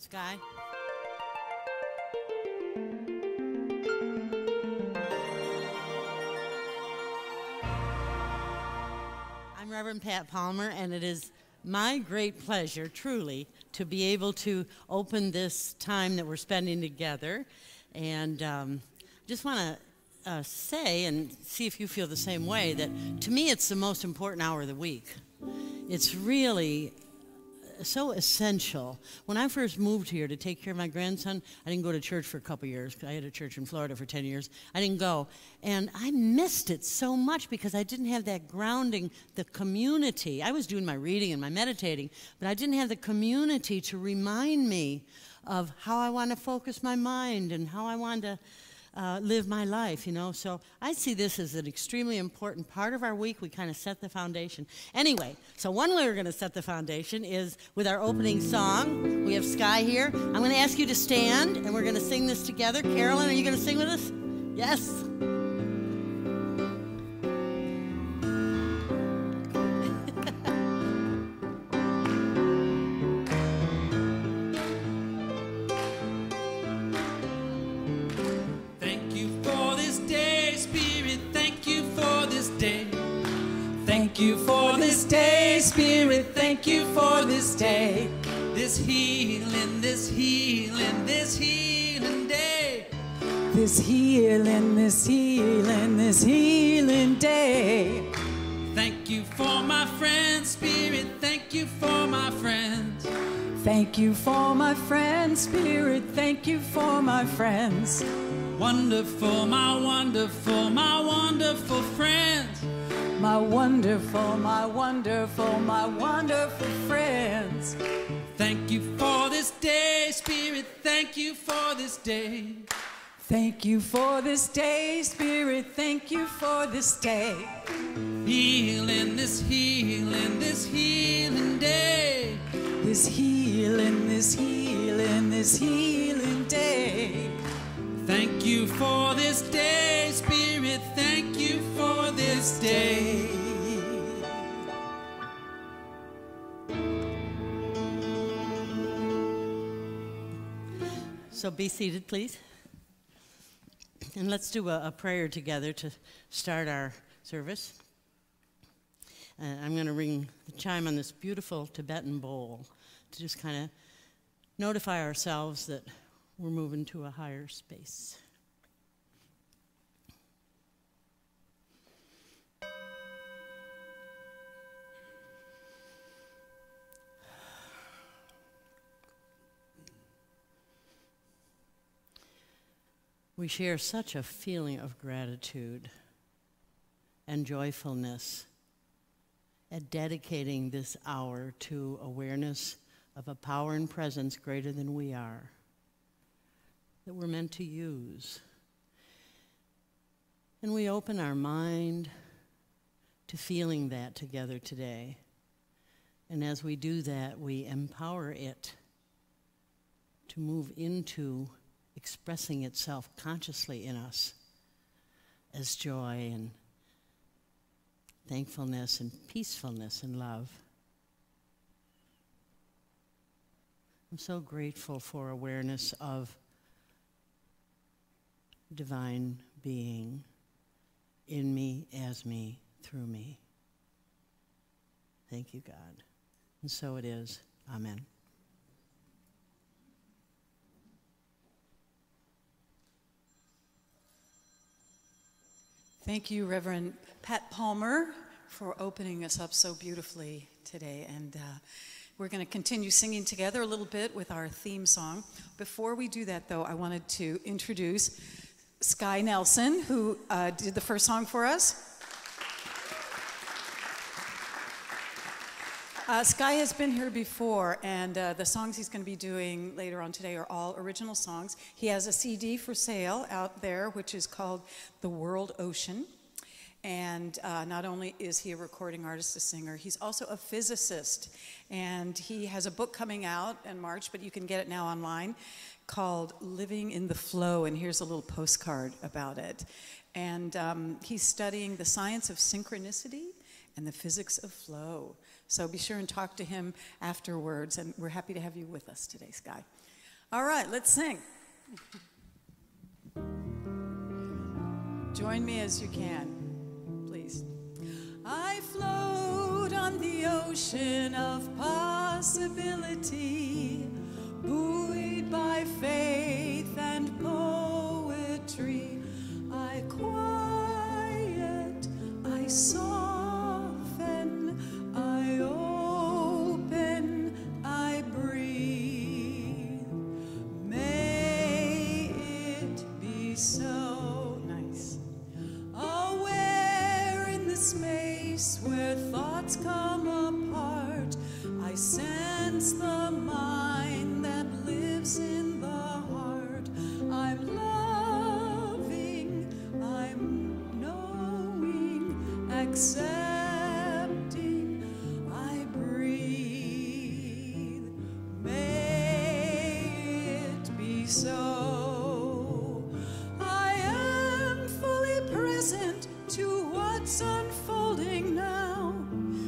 Sky? I'm Reverend Pat Palmer, and it is my great pleasure, truly, to be able to open this time that we're spending together. And just want to say, and see if you feel the same way, that to me it's the most important hour of the week. It's really so essential. When I first moved here to take care of my grandson, I didn't go to church for a couple years. I had a church in Florida for 10 years. I didn't go. And I missed it so much because I didn't have that grounding, the community. I was doing my reading and my meditating, but I didn't have the community to remind me of how I want to focus my mind and how I want to live my life, you know. So I see this as an extremely important part of our week. We kind of set the foundation. Anyway, so one way we're going to set the foundation is with our opening song. We have Sky here. I'm going to ask you to stand, and we're going to sing this together. Carolyn, are you going to sing with us? Yes. Thank you for this day, Spirit, thank you for this day. This healing day. This healing day. Thank you for my friends, Spirit, thank you for my friends. Thank you for my friends, Spirit, thank you for my friends. Wonderful, my wonderful, my wonderful friends. My wonderful, my wonderful, my wonderful friends. Thank you for this day, Spirit, thank you for this day. Thank you for this day, Spirit, thank you for this day. Healing, this healing day. This healing day. Thank you for this day, Spirit, thank you for this day. So be seated, please. And let's do a prayer together to start our service. I'm going to ring the chime on this beautiful Tibetan bowl to just kind of notify ourselves that we're moving to a higher space. We share such a feeling of gratitude and joyfulness at dedicating this hour to awareness of a power and presence greater than we are, that we're meant to use. And we open our mind to feeling that together today. And as we do that, we empower it to move into expressing itself consciously in us as joy and thankfulness and peacefulness and love. I'm so grateful for awareness of divine being in me, as me, through me. Thank you, God. And so it is. Amen. Thank you, Reverend Pat Palmer, for opening us up so beautifully today. And we're going to continue singing together a little bit with our theme song. Before we do that, though, I wanted to introduce Sky Nelson, who did the first song for us. Sky has been here before, and the songs he's going to be doing later on today are all original songs. He has a CD for sale out there, which is called The World Ocean. And not only is he a recording artist, a singer, he's also a physicist. And he has a book coming out in March, but you can get it now online, called Living in the Flow. And here's a little postcard about it. And he's studying the science of synchronicity and the physics of flow. So be sure and talk to him afterwards, and we're happy to have you with us today, Sky. All right, let's sing. Join me as you can, please. I float on the ocean of possibility, buoyed by faith and poetry. I quiet, I soften, I open, I breathe. May it be so. Nice. Aware in the space where thoughts come apart, I sense the mind that lives in the heart. I'm loving, I'm knowing, accepting, I breathe. May it be so. I am fully present to what's unfolding now,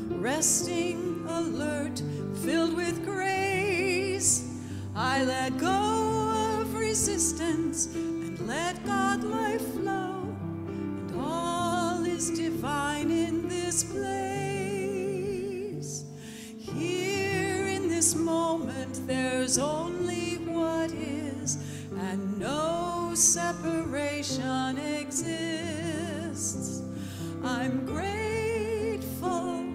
resting, alert, filled with grace. I let go of resistance and let God life flow, and all is divine in this place. Here in this moment there's only what is, and no separation exists. I'm grateful,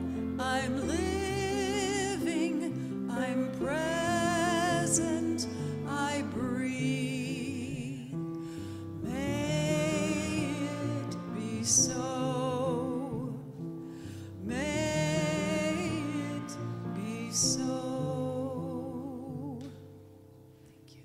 I'm living, I'm present, I breathe. May it be so. May it be so. Thank you.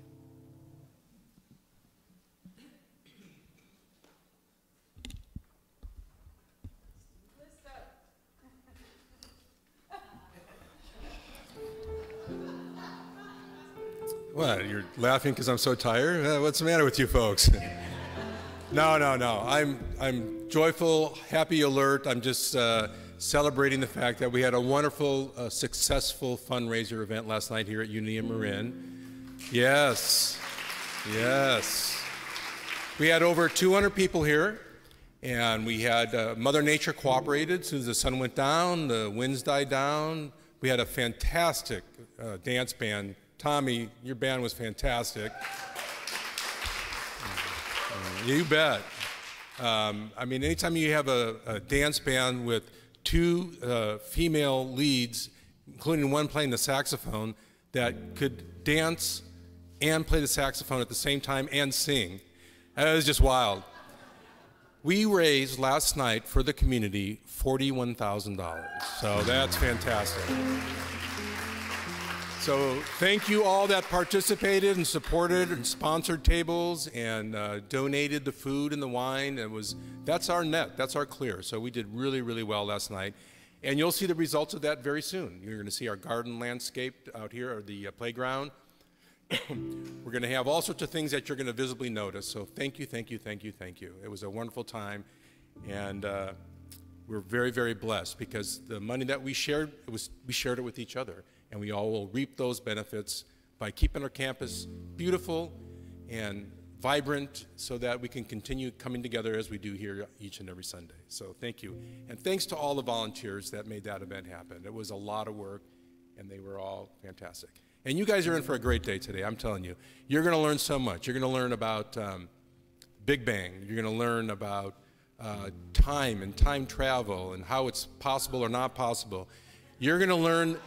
What, you're laughing because I'm so tired? What's the matter with you folks? No. I'm joyful, happy, alert. I'm just celebrating the fact that we had a wonderful, successful fundraiser event last night here at Unity in Marin. Yes. We had over 200 people here, and we had Mother Nature cooperated. As soon as the sun went down, the winds died down. We had a fantastic dance band. Tommy, your band was fantastic. You bet. I mean, anytime you have a dance band with two female leads, including one playing the saxophone, that could dance and play the saxophone at the same time and sing, it was just wild. We raised last night for the community $41,000, so that's fantastic. So thank you all that participated and supported and sponsored tables and donated the food and the wine. That's our net, that's our clear. So we did really, really well last night. And you'll see the results of that very soon. You're going to see our garden landscape out here, or the playground. We're going to have all sorts of things that you're going to visibly notice. So thank you. It was a wonderful time. And we're very, very blessed because the money that we shared, we shared it with each other. And we all will reap those benefits by keeping our campus beautiful and vibrant so that we can continue coming together as we do here each and every Sunday. So thank you. And thanks to all the volunteers that made that event happen. It was a lot of work, and they were all fantastic. And you guys are in for a great day today, I'm telling you. You're going to learn so much. You're going to learn about Big Bang. You're going to learn about time and time travel and how it's possible or not possible. You're going to learn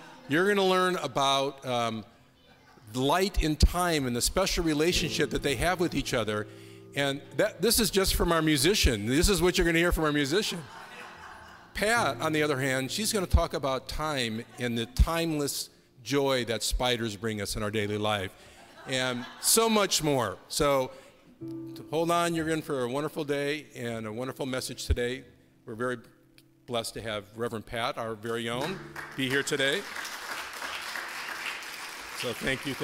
about light in time and the special relationship that they have with each other. And this is just from our musician. This is what you're going to hear from our musician. Pat, on the other hand, she's going to talk about time and the timeless joy that spiders bring us in our daily life, and so much more. So hold on, you're in for a wonderful day and a wonderful message today. We're very blessed to have Reverend Pat, our very own, be here today. So thank you.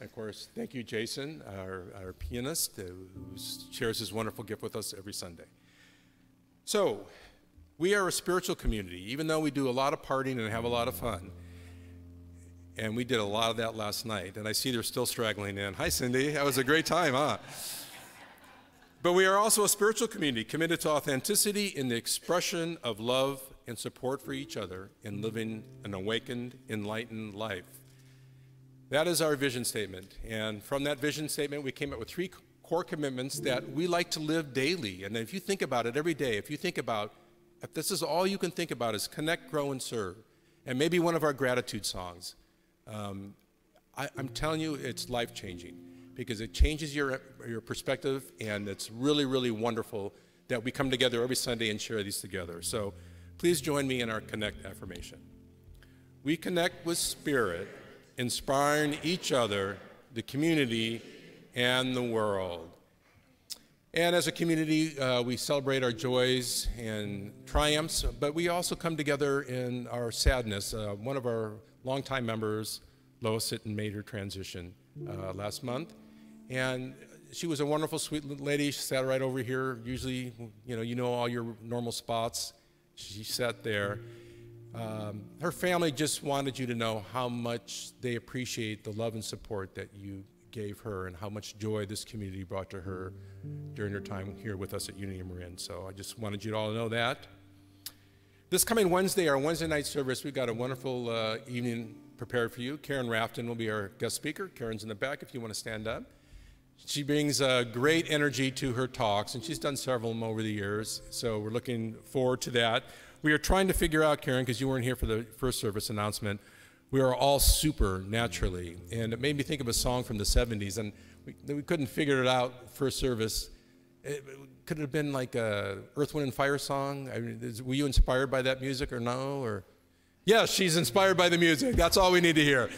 Of course, thank you, Jason, our pianist, who shares his wonderful gift with us every Sunday. So We are a spiritual community, even though we do a lot of partying and have a lot of fun. And we did a lot of that last night, and I see they're still straggling in. Hi, Cindy. That was a great time, huh? But we are also a spiritual community committed to authenticity in the expression of love and support for each other in living an awakened, enlightened life. That is our vision statement. And from that vision statement, we came up with 3 core commitments that we like to live daily. And if you think about it every day, if this is all you can think about is connect, grow, and serve, and maybe one of our gratitude songs, I'm telling you, it's life-changing because it changes your perspective, and it's really, really wonderful that we come together every Sunday and share these together. So please join me in our Connect affirmation. We connect with Spirit, inspiring each other, the community, and the world. And as a community, we celebrate our joys and triumphs, but we also come together in our sadness. One of our longtime members, Lois Sitton, made her transition last month. And she was a wonderful, sweet little lady. She sat right over here. Usually, you know all your normal spots. She sat there. Her family just wanted you to know how much they appreciate the love and support that you gave her and how much joy this community brought to her during her time here with us at Unity Marin. So I just wanted you to all know that. This coming Wednesday, our Wednesday night service, we've got a wonderful evening prepared for you. Karen Rafton will be our guest speaker. Karen's in the back if you want to stand up. She brings great energy to her talks, and she's done several of them over the years, so we're looking forward to that. We are trying to figure out, Karen, because you weren't here for the first service announcement, we are all super naturally, and it made me think of a song from the 70s, and we couldn't figure it out first service. Could it have been like a Earth, Wind, and Fire song? I mean, were you inspired by that music or no? Or yes, she's inspired by the music. That's all we need to hear.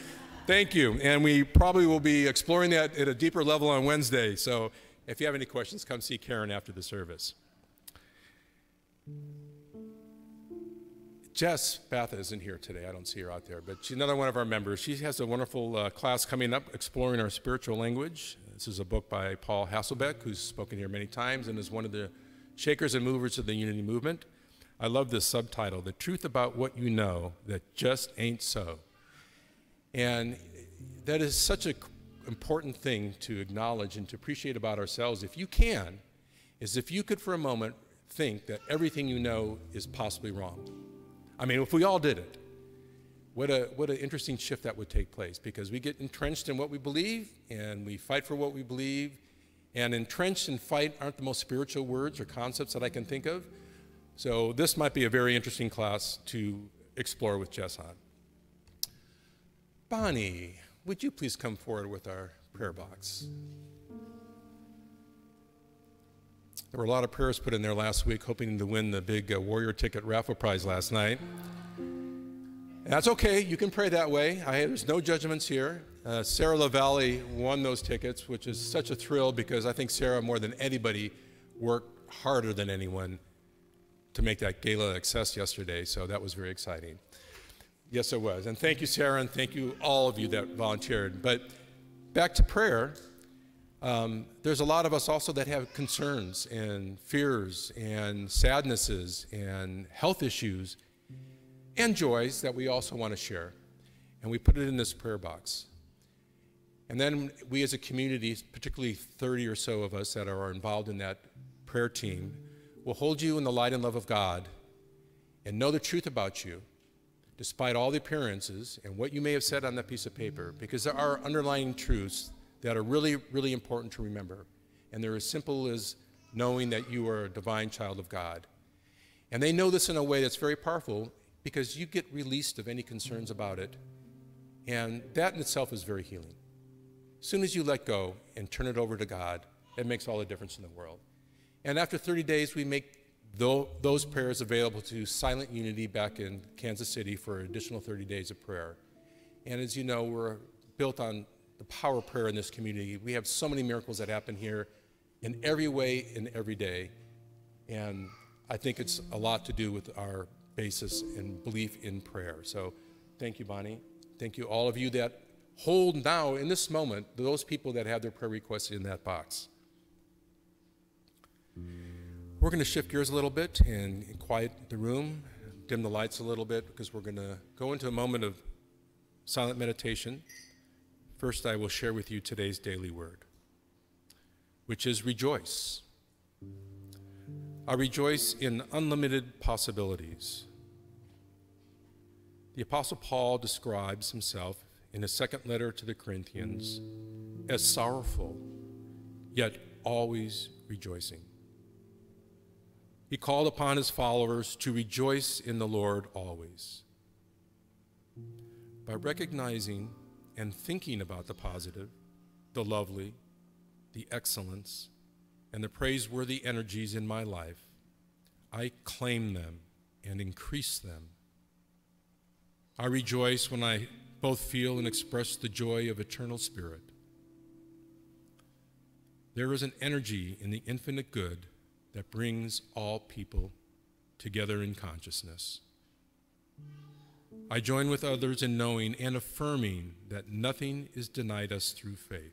Thank you. And we probably will be exploring that at a deeper level on Wednesday. So if you have any questions, come see Karen after the service. Jess Batha isn't here today. I don't see her out there, but she's another one of our members. She has a wonderful class coming up, Exploring Our Spiritual Language. This is a book by Paul Hasselbeck, who's spoken here many times and is one of the shakers and movers of the Unity movement. I love this subtitle, The Truth About What You Know That Just Ain't So. And that is such an important thing to acknowledge and to appreciate about ourselves, if you can, is if you could for a moment think that everything you know is possibly wrong. I mean, if we all did it, what an interesting shift that would take place, because we get entrenched in what we believe and we fight for what we believe, and entrenched and fight aren't the most spiritual words or concepts that I can think of. So this might be a very interesting class to explore with Jess on. Bonnie, would you please come forward with our prayer box? There were a lot of prayers put in there last week, hoping to win the big Warrior Ticket raffle prize last night. And that's okay, you can pray that way. There's no judgments here. Sarah LaValle won those tickets, which is such a thrill because I think Sarah, more than anybody, worked harder than anyone to make that gala success yesterday, so that was very exciting. Yes, it was. And thank you, Sarah, and thank you, all of you that volunteered. But back to prayer, there's a lot of us also that have concerns and fears and sadnesses and health issues and joys that we also want to share. And we put it in this prayer box. And then we as a community, particularly 30 or so of us that are involved in that prayer team, will hold you in the light and love of God and know the truth about you, despite all the appearances and what you may have said on that piece of paper, because there are underlying truths that are really, really important to remember. And they're as simple as knowing that you are a divine child of God. And they know this in a way that's very powerful because you get released of any concerns about it. And that in itself is very healing. As soon as you let go and turn it over to God, it makes all the difference in the world. And after 30 days, we make those prayers available to Silent Unity back in Kansas City for an additional 30 days of prayer. And as you know, we're built on the power of prayer in this community. We have so many miracles that happen here in every way and every day. And I think it's a lot to do with our basis and belief in prayer. So thank you, Bonnie. Thank you, all of you that hold now, in this moment, those people that have their prayer requests in that box. We're going to shift gears a little bit and quiet the room, dim the lights a little bit, because we're going to go into a moment of silent meditation. First, I will share with you today's daily word, which is rejoice. I rejoice in unlimited possibilities. The Apostle Paul describes himself in his second letter to the Corinthians as sorrowful, yet always rejoicing. He called upon his followers to rejoice in the Lord always. By recognizing and thinking about the positive, the lovely, the excellence, and the praiseworthy energies in my life, I claim them and increase them. I rejoice when I both feel and express the joy of eternal spirit. There is an energy in the infinite good that brings all people together in consciousness. I join with others in knowing and affirming that nothing is denied us through faith.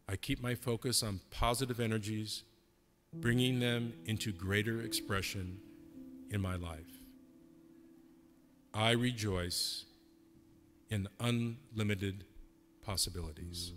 I keep my focus on positive energies, bringing them into greater expression in my life. I rejoice in unlimited possibilities.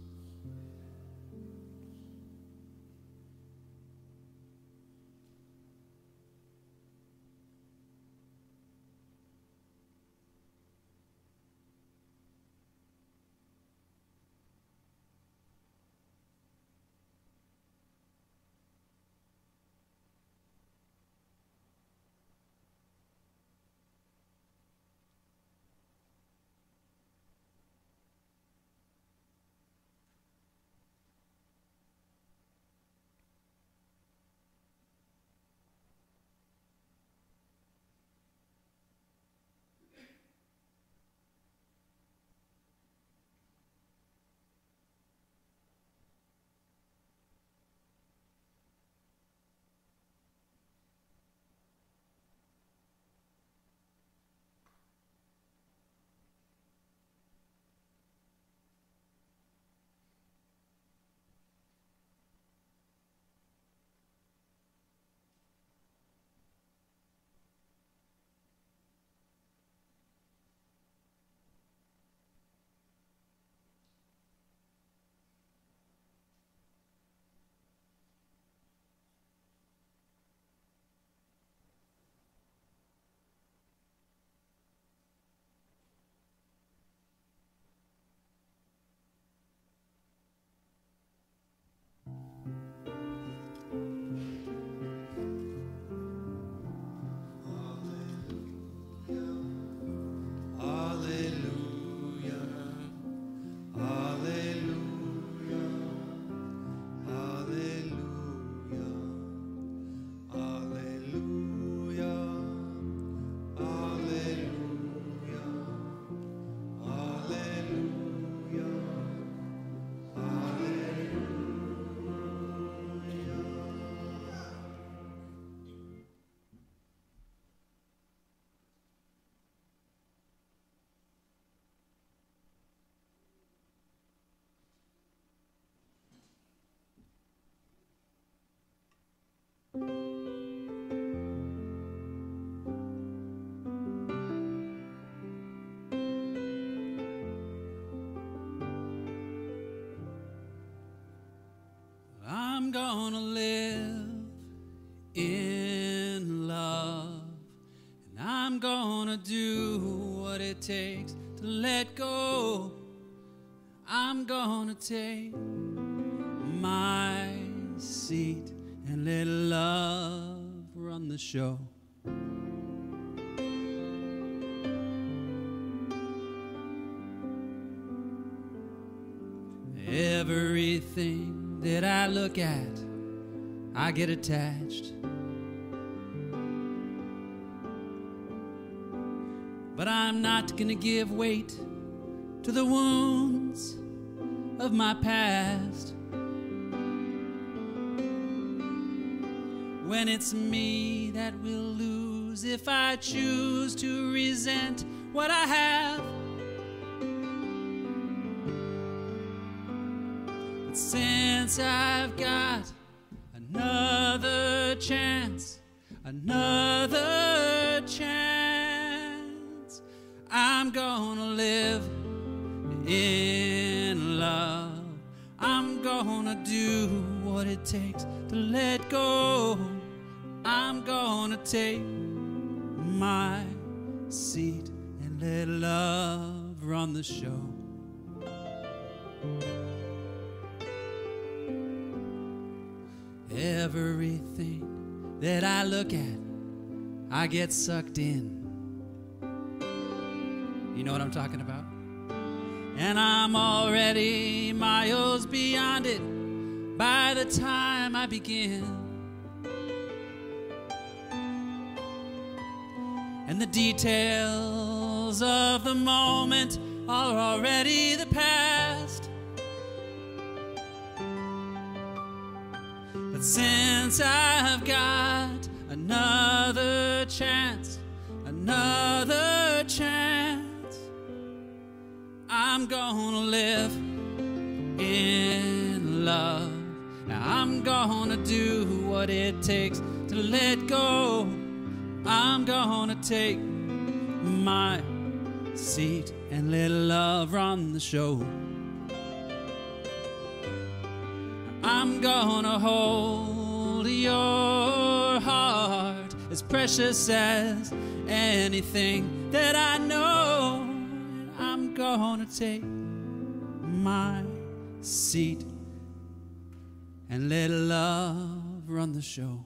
I'm gonna live in love, and I'm gonna do what it takes to let go. I'm gonna take my seat and let love run the show. Everything that I look at, I get attached. But I'm not gonna give weight to the wounds of my past. When it's me that will lose if I choose to resent what I have. But since I've got another chance, another chance. I'm gonna live in love. I'm gonna do what it takes to let go. I'm gonna take my seat and let love run the show. Everything that I look at, I get sucked in. You know what I'm talking about? And I'm already miles beyond it by the time I begin. And the details of the moment are already the past. But since I've got another chance, another chance, I'm gonna live in love. Now I'm gonna do what it takes to let go. I'm gonna take my seat and let love run the show. I'm gonna hold your heart as precious as anything that I know. I'm gonna take my seat and let love run the show.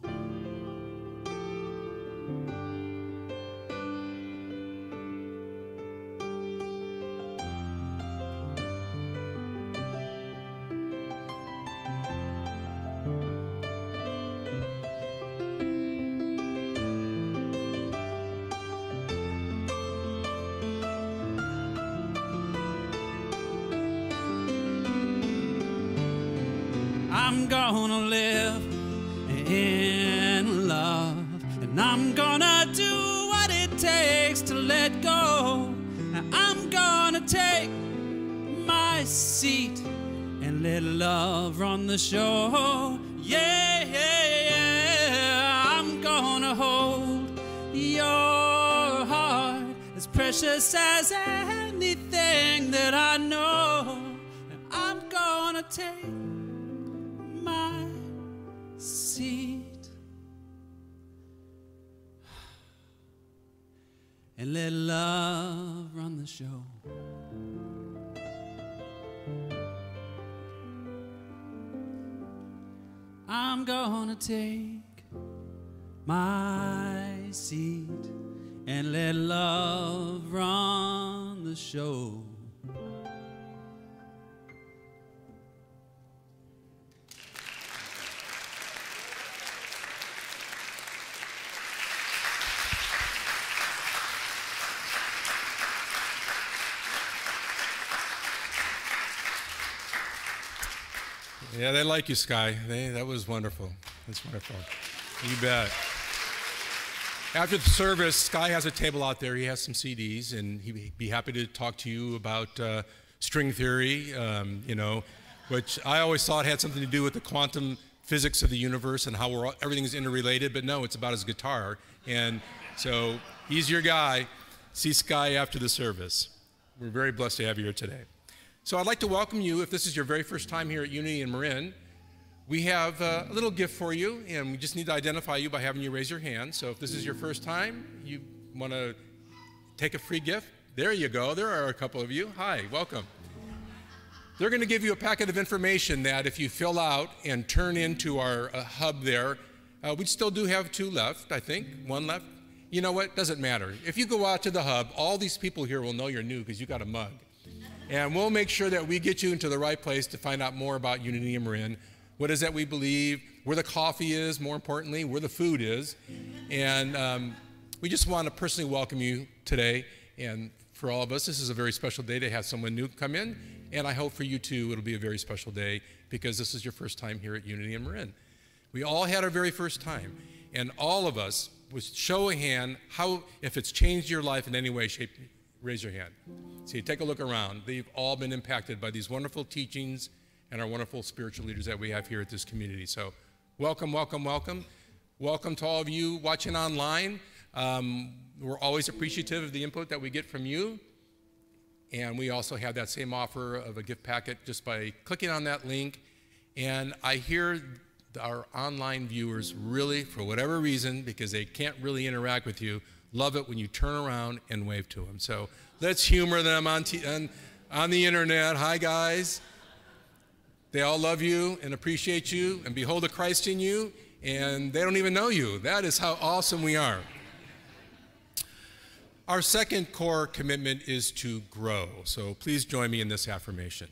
I'm gonna live in love, and I'm gonna do what it takes to let go. And I'm gonna take my seat and let love run the show. Yeah, yeah, yeah. I'm gonna hold your heart as precious as anything that I know. And I'm gonna take my seat and let love run the show. I'm gonna take my seat and let love run the show. Yeah, they like you, Sky. That was wonderful. That's wonderful. You bet. After the service, Sky has a table out there. He has some CDs, and he'd be happy to talk to you about string theory, which I always thought had something to do with the quantum physics of the universe and how everything is interrelated, but no, it's about his guitar. And so he's your guy. See Sky after the service. We're very blessed to have you here today. So I'd like to welcome you, if this is your very first time here at Unity in Marin. We have a little gift for you, and we just need to identify you by having you raise your hand. So if this is your first time, you want to take a free gift, there you go. There are a couple of you. Hi, welcome. They're going to give you a packet of information that if you fill out and turn into our hub there, we still do have 2 left, I think, 1 left. You know what? Doesn't matter. If you go out to the hub, all these people here will know you're new because you got a mug. And we'll make sure that we get you into the right place to find out more about Unity in Marin. What is that we believe, where the coffee is, more importantly, where the food is. And we just want to personally welcome you today. And for all of us, this is a very special day to have someone new come in. And I hope for you too, it'll be a very special day because this is your first time here at Unity in Marin. We all had our very first time. And all of us, with show of hand, if it's changed your life in any way, shape, raise your hand. See, take a look around. They've all been impacted by these wonderful teachings and our wonderful spiritual leaders that we have here at this community. So welcome, welcome, welcome. Welcome to all of you watching online. We're always appreciative of the input that we get from you. And we also have that same offer of a gift packet just by clicking on that link. And I hear our online viewers really, for whatever reason, because they can't really interact with you, love it when you turn around and wave to them. So let's humor them on the internet. Hi, guys. They all love you and appreciate you and behold the Christ in you, and they don't even know you. That is how awesome we are. Our second core commitment is to grow. So please join me in this affirmation.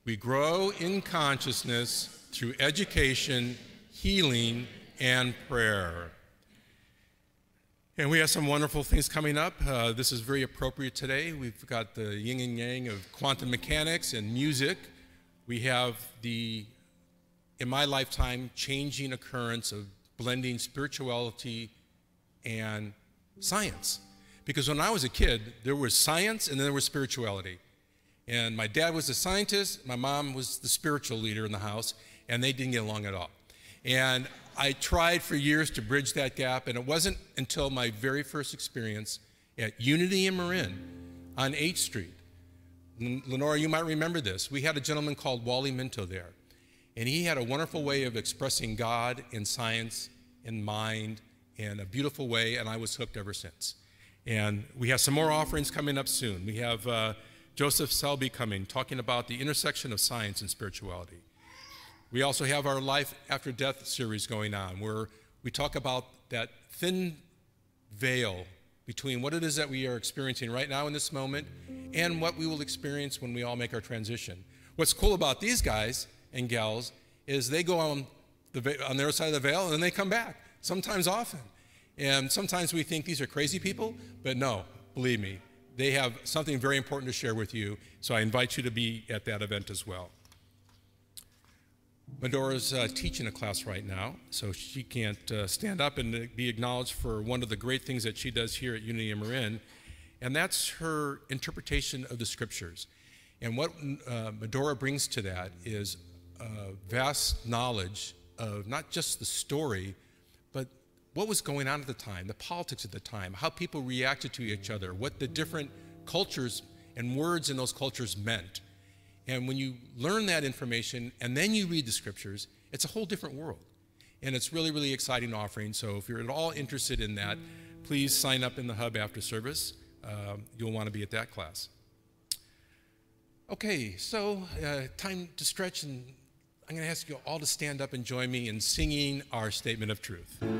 We grow in consciousness through education, healing, and prayer. And we have some wonderful things coming up. This is very appropriate today. We've got the yin and yang of quantum mechanics and music. We have the, in my lifetime, changing occurrence of blending spirituality and science. Because when I was a kid, there was science and then there was spirituality. And my dad was a scientist, my mom was the spiritual leader in the house, and they didn't get along at all. And I tried for years to bridge that gap, and it wasn't until my very first experience at Unity in Marin on 8th Street. Lenora, you might remember this. We had a gentleman called Wally Minto there, and he had a wonderful way of expressing God in science, in mind, in a beautiful way, and I was hooked ever since. And we have some more offerings coming up soon. We have Joseph Selby coming, talking about the intersection of science and spirituality. We also have our Life After Death series going on, where we talk about that thin veil between what it is that we are experiencing right now in this moment and what we will experience when we all make our transition. What's cool about these guys and gals is they go on the other side of the veil and then they come back, sometimes often. And sometimes we think these are crazy people, but no, believe me, they have something very important to share with you, so I invite you to be at that event as well. Medora's teaching a class right now, so she can't stand up and be acknowledged for one of the great things that she does here at Unity in Marin, and that's her interpretation of the scriptures. And what Medora brings to that is vast knowledge of not just the story, but what was going on at the time, the politics at the time, how people reacted to each other, what the different cultures and words in those cultures meant. And when you learn that information and then you read the scriptures, it's a whole different world. And it's really, really exciting offering. So if you're at all interested in that, please sign up in the hub after service. You'll want to be at that class. Okay, so time to stretch, and I'm going to ask you all to stand up and join me in singing our statement of truth. There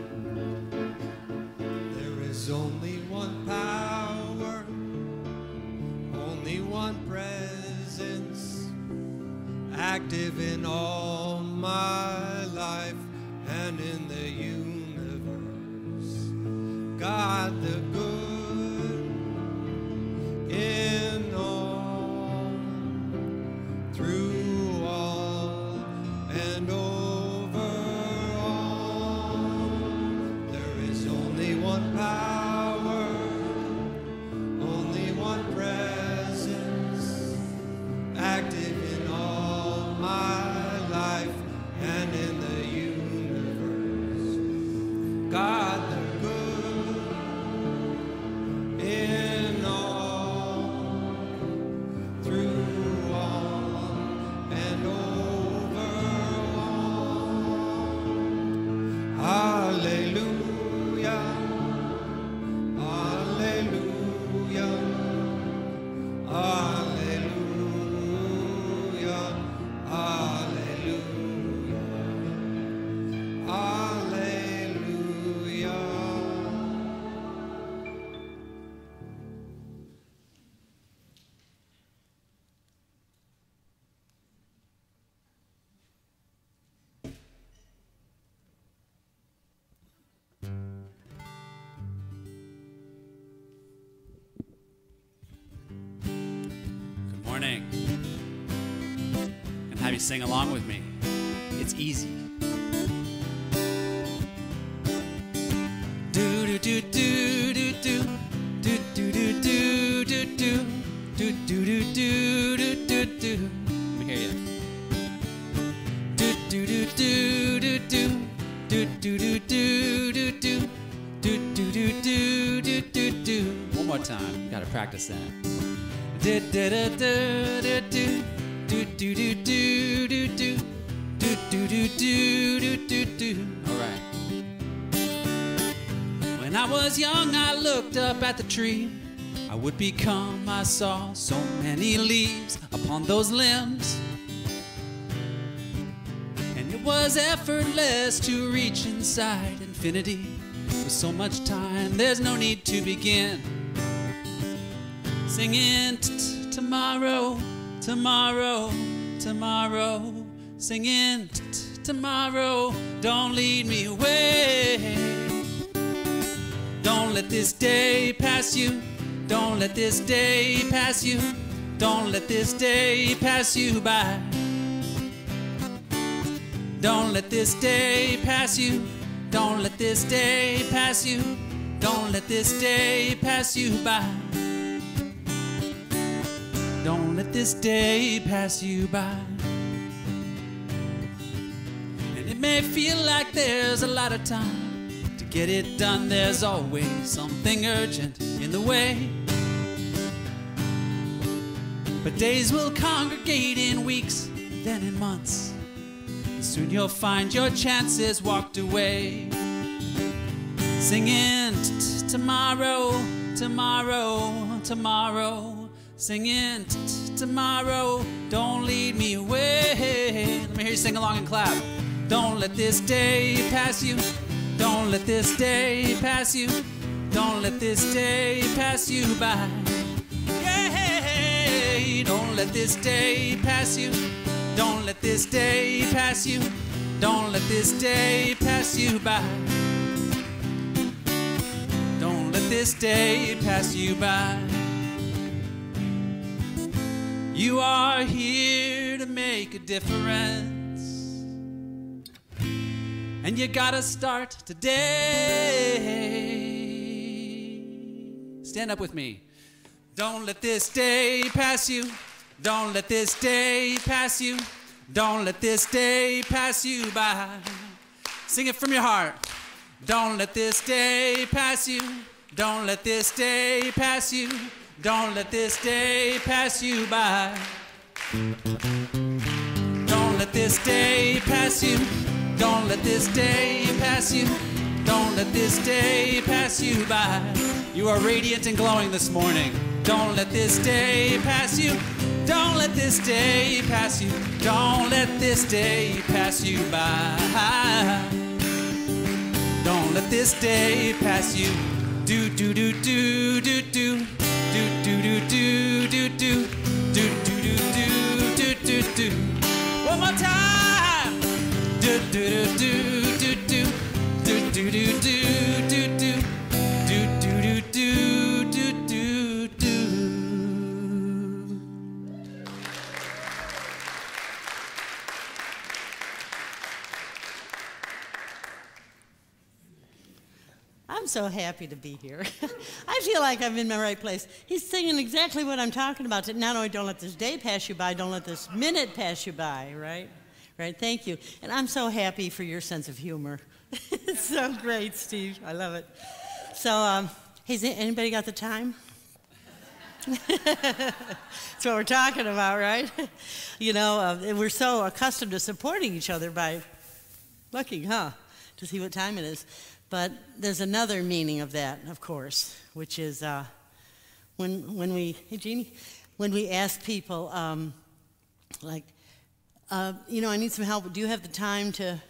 is only one power, only one presence, active in all my life and in the universe. God the good in all, through all and over all. There is only one power, only one presence, active in all my life and in the universe. God the good in all, through all and over all. Hallelujah, hallelujah, hallelujah, hallelujah, hallelujah. Good morning. And have you sing along with me. It's easy. Do do do do do do do do do do do do do do do do do do. Let me hear you. Do do do do do do do Do do do do do do. Do do do do do do do. One more time. Gotta practice that. Do do do do do do do do do do do do do do do do do do. All right. When I was young, I looked up at the tree. I would become. I saw so many leaves upon those limbs, and it was effortless to reach inside infinity. With so much time, there's no need to begin. Singing tomorrow, tomorrow, tomorrow. Singing tomorrow, don't lead me away. Don't let this day pass you. Don't let this day pass you. Don't let this day pass you by. Don't let this day pass you. Don't let this day pass you. Don't let this day pass you by. Don't let this day pass you by. And it may feel like there's a lot of time to get it done. There's always something urgent in the way. But days will congregate in weeks, then in months. Soon you'll find your chances walked away. Singing tomorrow, tomorrow, tomorrow. Singing tomorrow, don't lead me away. Let me hear you sing along and clap. Don't let this day pass you. Don't let this day pass you. Don't let this day pass you by. Yeah, don't let this day pass you. Don't let this day pass you. Don't let this day pass you by. Don't let this day pass you by. You are here to make a difference, and you gotta start today. Stand up with me. Don't let this day pass you. Don't let this day pass you. Don't let this day pass you by. Sing it from your heart. Don't let this day pass you. Don't let this day pass you. Don't let this day pass you by. Don't let this day pass you. Don't let this day pass you. Don't let this day pass you by. You are radiant and glowing this morning. Don't let this day pass you. Don't let this day pass you. Don't let this day pass you by. Don't let this day pass you. Do do do do do do do do do do do do do do do do do. One more time. Do do do do do do do do do do do do do do do do do. I'm so happy to be here. I feel like I'm in my right place. He's singing exactly what I'm talking about. Not only don't let this day pass you by, don't let this minute pass you by, right? Right, thank you. And I'm so happy for your sense of humor. It's so great, Steve. I love it. So, hey, anybody got the time? That's what we're talking about, right? You know, we're so accustomed to supporting each other by looking, to see what time it is. But there's another meaning of that, of course, which is when we, hey Jeannie, when we ask people, you know, I need some help. Do you have the time to,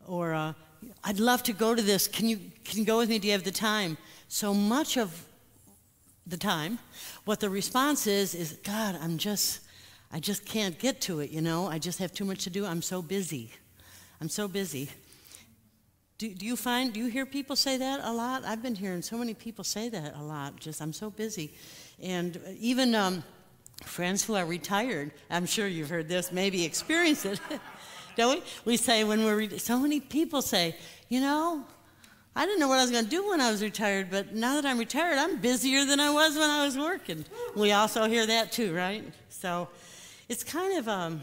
or I'd love to go to this. Can you go with me? Do you have the time? So much of the time, what the response is God, I just can't get to it. You know, I just have too much to do. I'm so busy. I'm so busy. Do you hear people say that a lot? I've been hearing so many people say that a lot, just I'm so busy. And even friends who are retired, I'm sure you've heard this, maybe experienced it, don't we? We say when so many people say, you know, I didn't know what I was going to do when I was retired, but now that I'm retired, I'm busier than I was when I was working. We also hear that too, right? So it's kind of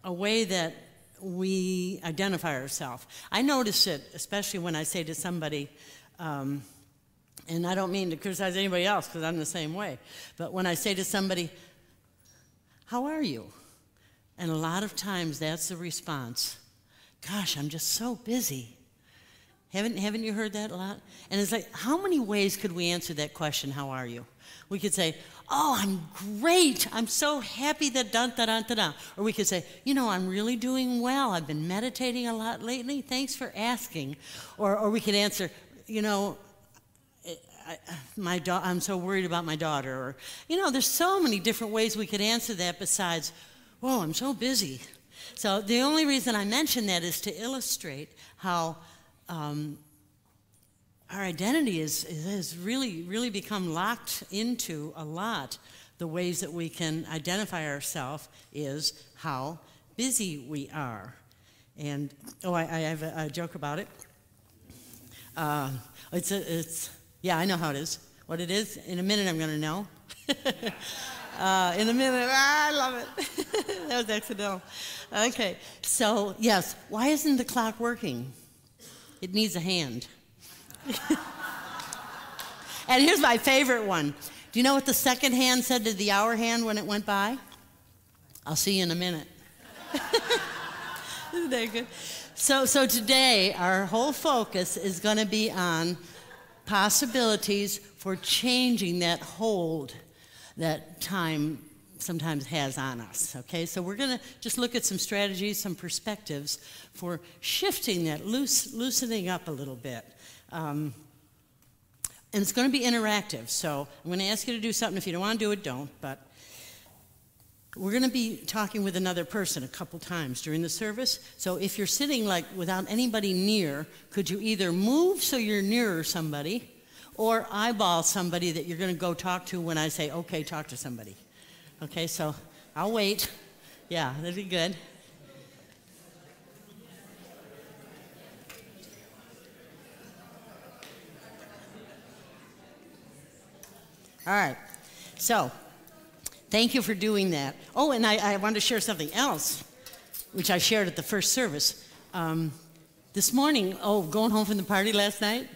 a way that we identify ourselves. I notice it, especially when I say to somebody, and I don't mean to criticize anybody else because I'm the same way, but when I say to somebody, how are you? And a lot of times that's the response, gosh, I'm just so busy. Haven't you heard that a lot? And it's like, how many ways could we answer that question, how are you? We could say, oh, I'm great. I'm so happy that da-da-da-da-da. Or we could say, you know, I'm really doing well. I've been meditating a lot lately. Thanks for asking. Or we could answer, you know, I'm so worried about my daughter. Or, you know, there's so many different ways we could answer that besides, whoa, I'm so busy. So the only reason I mention that is to illustrate how our identity has really become locked into a lot. The ways that we can identify ourselves is how busy we are. And, I have a joke about it. Yeah, I know how it is. What it is, in a minute I'm going to know. In a minute, I love it. That was accidental. Okay, so yes, why isn't the clock working? It needs a hand. And here's my favorite one. Do you know what the second hand said to the hour hand when it went by? I'll see you in a minute. Isn't that good? So today, our whole focus is going to be on possibilities for changing that hold that time sometimes has on us, okay? So we're going to just look at some strategies, some perspectives for shifting that, loosening up a little bit. And it's going to be interactive, so I'm going to ask you to do something. If you don't want to do it, don't, but we're going to be talking with another person a couple times during the service. So if you're sitting like without anybody near, could you either move so you're nearer somebody or eyeball somebody that you're going to go talk to when I say, okay, talk to somebody. Okay, so I'll wait. Yeah, that'd be good. All right, so thank you for doing that. Oh, and I wanted to share something else, which I shared at the first service. This morning, going home from the party last night,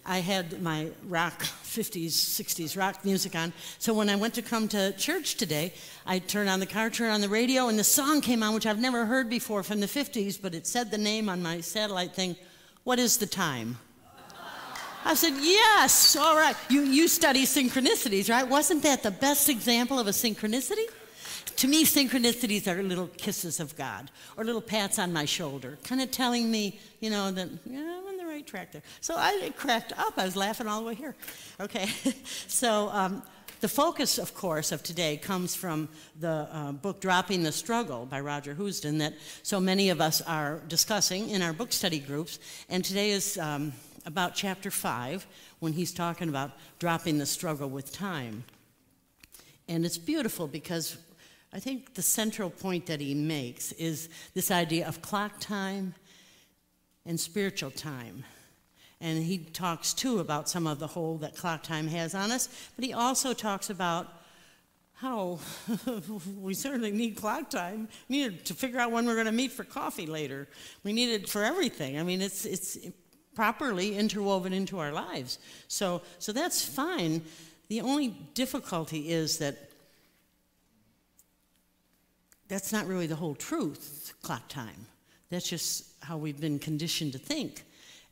I had my rock, 50s, 60s rock music on. So when I went to come to church today, I turned on the car, turned on the radio, and the song came on, which I've never heard before from the 50s, but it said the name on my satellite thing, What is the Time? I said, yes, all right. You study synchronicities, right? Wasn't that the best example of a synchronicity? To me, synchronicities are little kisses of God or little pats on my shoulder, kind of telling me, you know, that I'm on the right track there. So I cracked up. I was laughing all the way here. Okay, so the focus, of course, of today comes from the book Dropping the Struggle by Roger Housden that so many of us are discussing in our book study groups. And today is about chapter 5 when he's talking about dropping the struggle with time. And it's beautiful because I think the central point that he makes is this idea of clock time and spiritual time. And he talks, too, about some of the hold that clock time has on us, but he also talks about how we certainly need clock time. We need it to figure out when we're going to meet for coffee later. We need it for everything. I mean, it's properly interwoven into our lives. So that's fine. The only difficulty is that that's not really the whole truth, clock time. That's just how we've been conditioned to think.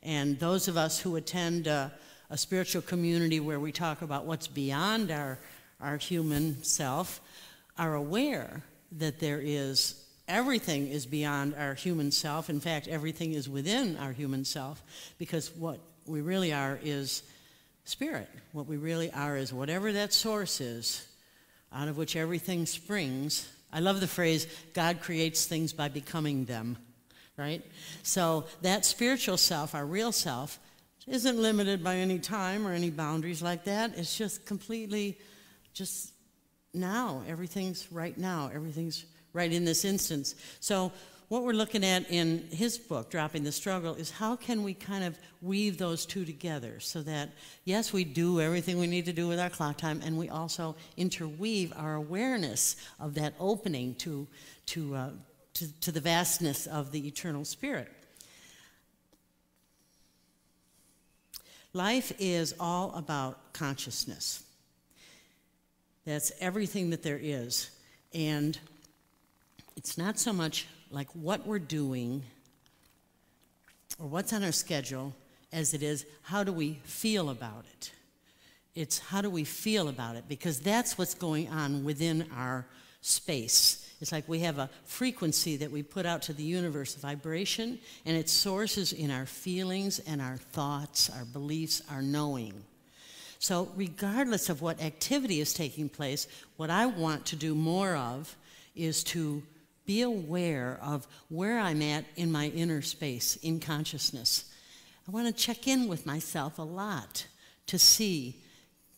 And those of us who attend a spiritual community where we talk about what's beyond our human self are aware that everything is beyond our human self. In fact, everything is within our human self, because what we really are is spirit. What we really are is whatever that source is, out of which everything springs. I love the phrase, God creates things by becoming them, right? So that spiritual self, our real self, isn't limited by any time or any boundaries like that. It's just completely just now. Everything's right now. Everything's right in this instance. So what we're looking at in his book, Dropping the Struggle, is how can we kind of weave those two together so that, yes, we do everything we need to do with our clock time, and we also interweave our awareness of that opening to to the vastness of the eternal spirit. Life is all about consciousness. That's everything that there is. And it's not so much like what we're doing or what's on our schedule as it is how do we feel about it. It's how do we feel about it, because that's what's going on within our space. It's like we have a frequency that we put out to the universe, a vibration, and its source is in our feelings and our thoughts, our beliefs, our knowing. So regardless of what activity is taking place, what I want to do more of is to be aware of where I'm at in my inner space, in consciousness. I want to check in with myself a lot to see,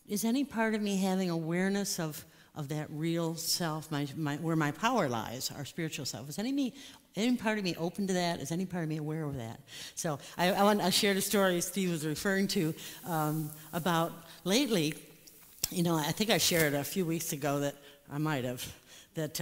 is any part of me having awareness of that real self, where my power lies, our spiritual self? Is any part of me open to that? Is any part of me aware of that? So I shared a story Steve was referring to about lately. You know, I think I shared a few weeks ago that I might have, that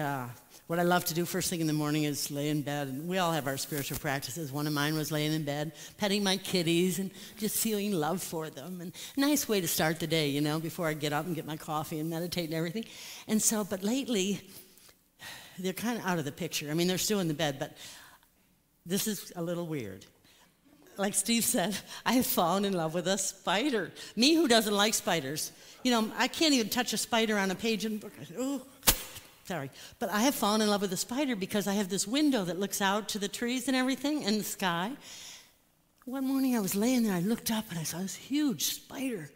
what I love to do first thing in the morning is lay in bed. And we all have our spiritual practices. One of mine was laying in bed, petting my kitties, and just feeling love for them. And a nice way to start the day, you know, before I get up and get my coffee and meditate and everything. And so, but lately, they're kind of out of the picture. I mean, they're still in the bed, but this is a little weird. Like Steve said, I have fallen in love with a spider. Me, who doesn't like spiders. You know, I can't even touch a spider on a page in a book. Oh, sorry. But I have fallen in love with a spider because I have this window that looks out to the trees and everything and the sky. One morning I was laying there, I looked up and I saw this huge spider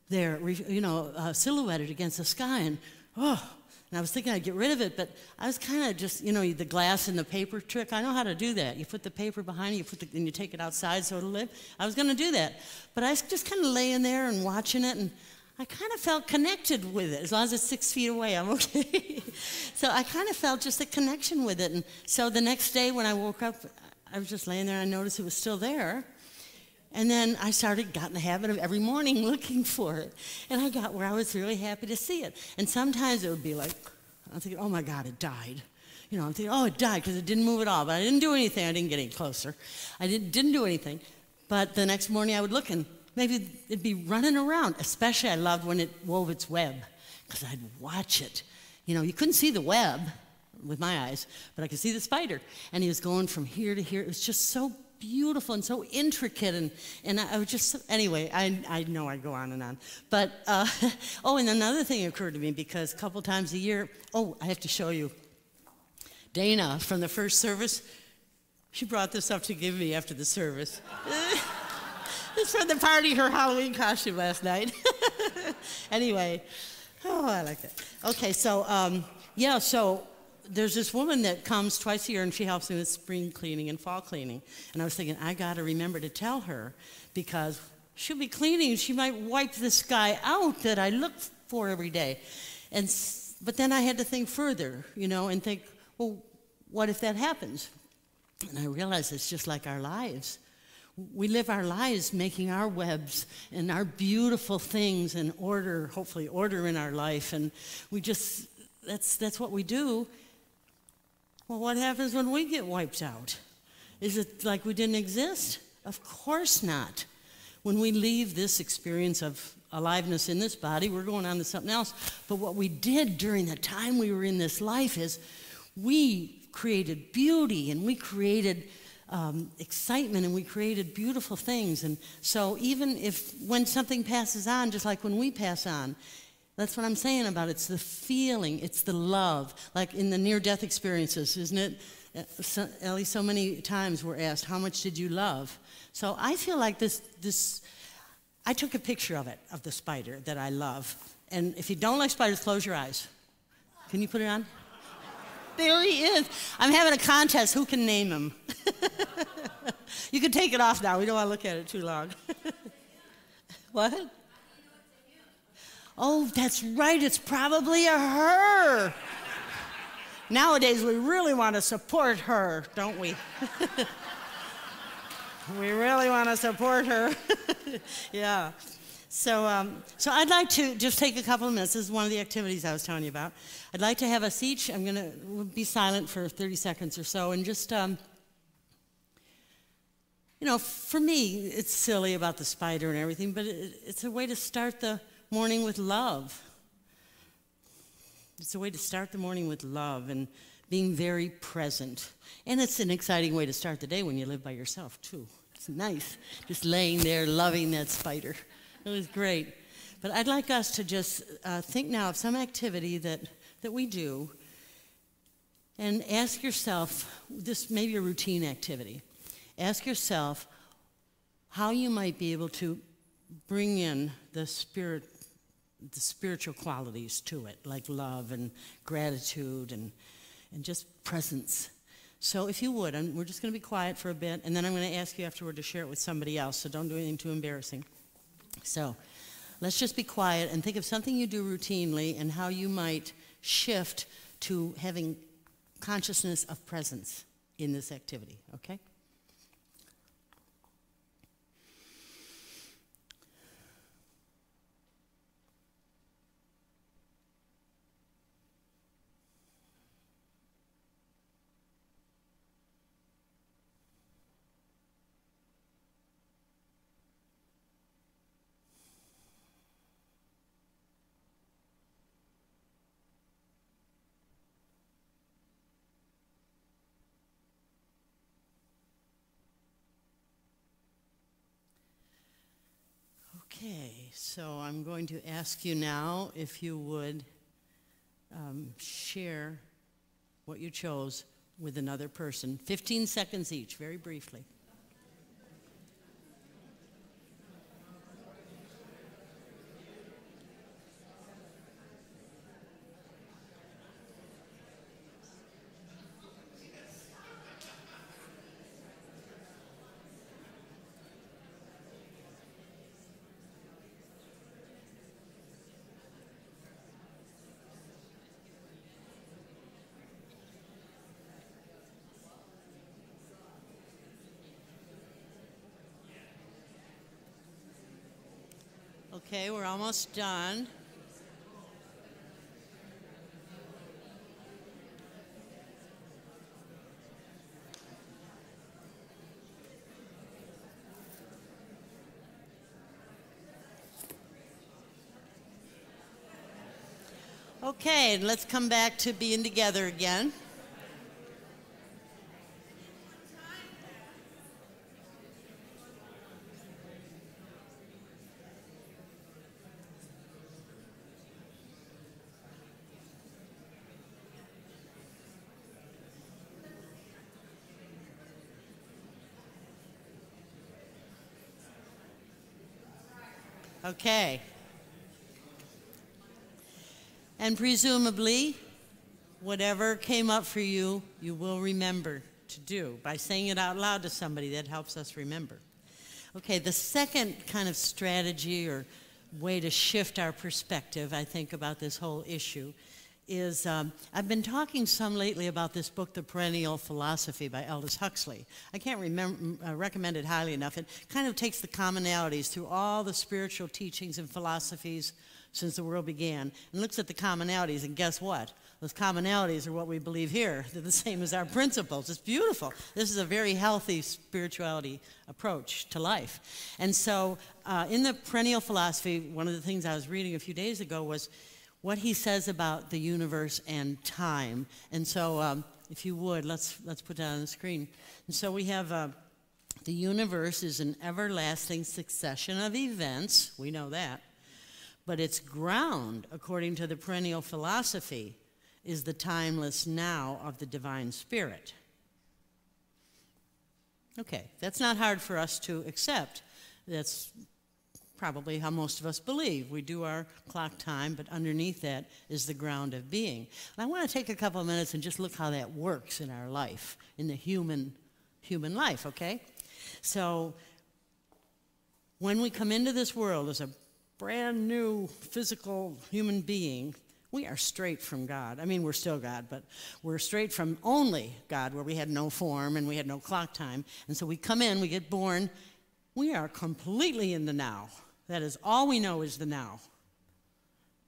there, you know, silhouetted against the sky. And I was thinking I'd get rid of it, but I was kind of just, you know, the glass and the paper trick. I know how to do that. You put the paper behind it, and you take it outside so it'll live. I was going to do that. But I was just kind of laying there and watching it, and I kind of felt connected with it. As long as it's 6 feet away, I'm okay. So I kind of felt just a connection with it. And so the next day when I woke up, I was just laying there and I noticed it was still there. And then I got in the habit of every morning looking for it. And I got where I was really happy to see it. And sometimes it would be like, I'm thinking, oh my God, it died. You know, I'm thinking, oh, it died because it didn't move at all. But I didn't do anything. I didn't get any closer. I didn't do anything. But the next morning I would look and maybe it'd be running around. Especially I loved when it wove its web because I'd watch it. You know, you couldn't see the web with my eyes, but I could see the spider. And he was going from here to here. It was just so beautiful and so intricate, and I was just, anyway, I know I go on and on. But, and another thing occurred to me, because a couple times a year, I have to show you. Dana, from the first service, she brought this up to give me after the service. It's from the party, her Halloween costume last night. Anyway, I like that. Okay, so, so there's this woman that comes twice a year, and she helps me with spring cleaning and fall cleaning. And I was thinking, I got to remember to tell her, because she'll be cleaning, she might wipe this guy out that I look for every day. But then I had to think further, you know, and think, well, what if that happens? And I realized it's just like our lives. We live our lives making our webs and our beautiful things and order, hopefully order in our life. And we just, that's what we do. Well, what happens when we get wiped out? Is it like we didn't exist? Of course not. When we leave this experience of aliveness in this body, we're going on to something else. But what we did during the time we were in this life is we created beauty, and we created excitement, and we created beautiful things. And so even when something passes on, just like when we pass on, that's what I'm saying about it's the feeling, it's the love. Like in the near-death experiences, isn't it? At least so many times we're asked, how much did you love? So I feel like this, I took a picture of it, of the spider that I love. And if you don't like spiders, close your eyes. Can you put it on? There he is. I'm having a contest. Who can name him? You can take it off now. We don't want to look at it too long. What? Oh, that's right. It's probably a her. Nowadays, we really want to support her, don't we? We really want to support her. Yeah. So I'd like to just take a couple of minutes. This is one of the activities I was telling you about. I'd like to have us each, we'll be silent for 30 seconds or so, and just, for me, it's silly about the spider and everything, but it's a way to start the morning with love. It's a way to start the morning with love and being very present. And it's an exciting way to start the day when you live by yourself, too. It's nice, just laying there loving that spider. It was great. But I'd like us to just think now of some activity that we do and ask yourself, this may be a routine activity, ask yourself how you might be able to bring in the spiritual qualities to it, like love and gratitude and just presence. So if you would, we're just going to be quiet for a bit, and then I'm going to ask you afterward to share it with somebody else, so don't do anything too embarrassing. So let's just be quiet and think of something you do routinely and how you might shift to having consciousness of presence in this activity, okay? Okay, so I'm going to ask you now if you would share what you chose with another person. 15 seconds each, very briefly. Okay, we're almost done. Okay, let's come back to being together again. Okay. And presumably, whatever came up for you, you will remember to do. By saying it out loud to somebody, that helps us remember. Okay, the second kind of strategy or way to shift our perspective, I think, about this whole issue is, I've been talking some lately about this book, The Perennial Philosophy by Aldous Huxley. I can't recommend it highly enough. It kind of takes the commonalities through all the spiritual teachings and philosophies since the world began and looks at the commonalities, and guess what? Those commonalities are what we believe here. They're the same as our principles. It's beautiful. This is a very healthy spirituality approach to life. And so in The Perennial Philosophy, one of the things I was reading a few days ago was what he says about the universe and time. And so if you would, let's put that on the screen. And so we have the universe is an everlasting succession of events. We know that. But its ground, according to the Perennial Philosophy, is the timeless now of the divine spirit. Okay, that's not hard for us to accept. That's probably how most of us believe. We do our clock time, but underneath that is the ground of being. And I want to take a couple of minutes and just look how that works in our life, in the human life, okay? So when we come into this world as a brand new physical human being, we are straight from God. I mean, we're still God, but we're straight from only God, where we had no form and we had no clock time. And so we come in, we get born, we are completely in the now. That is, all we know is the now.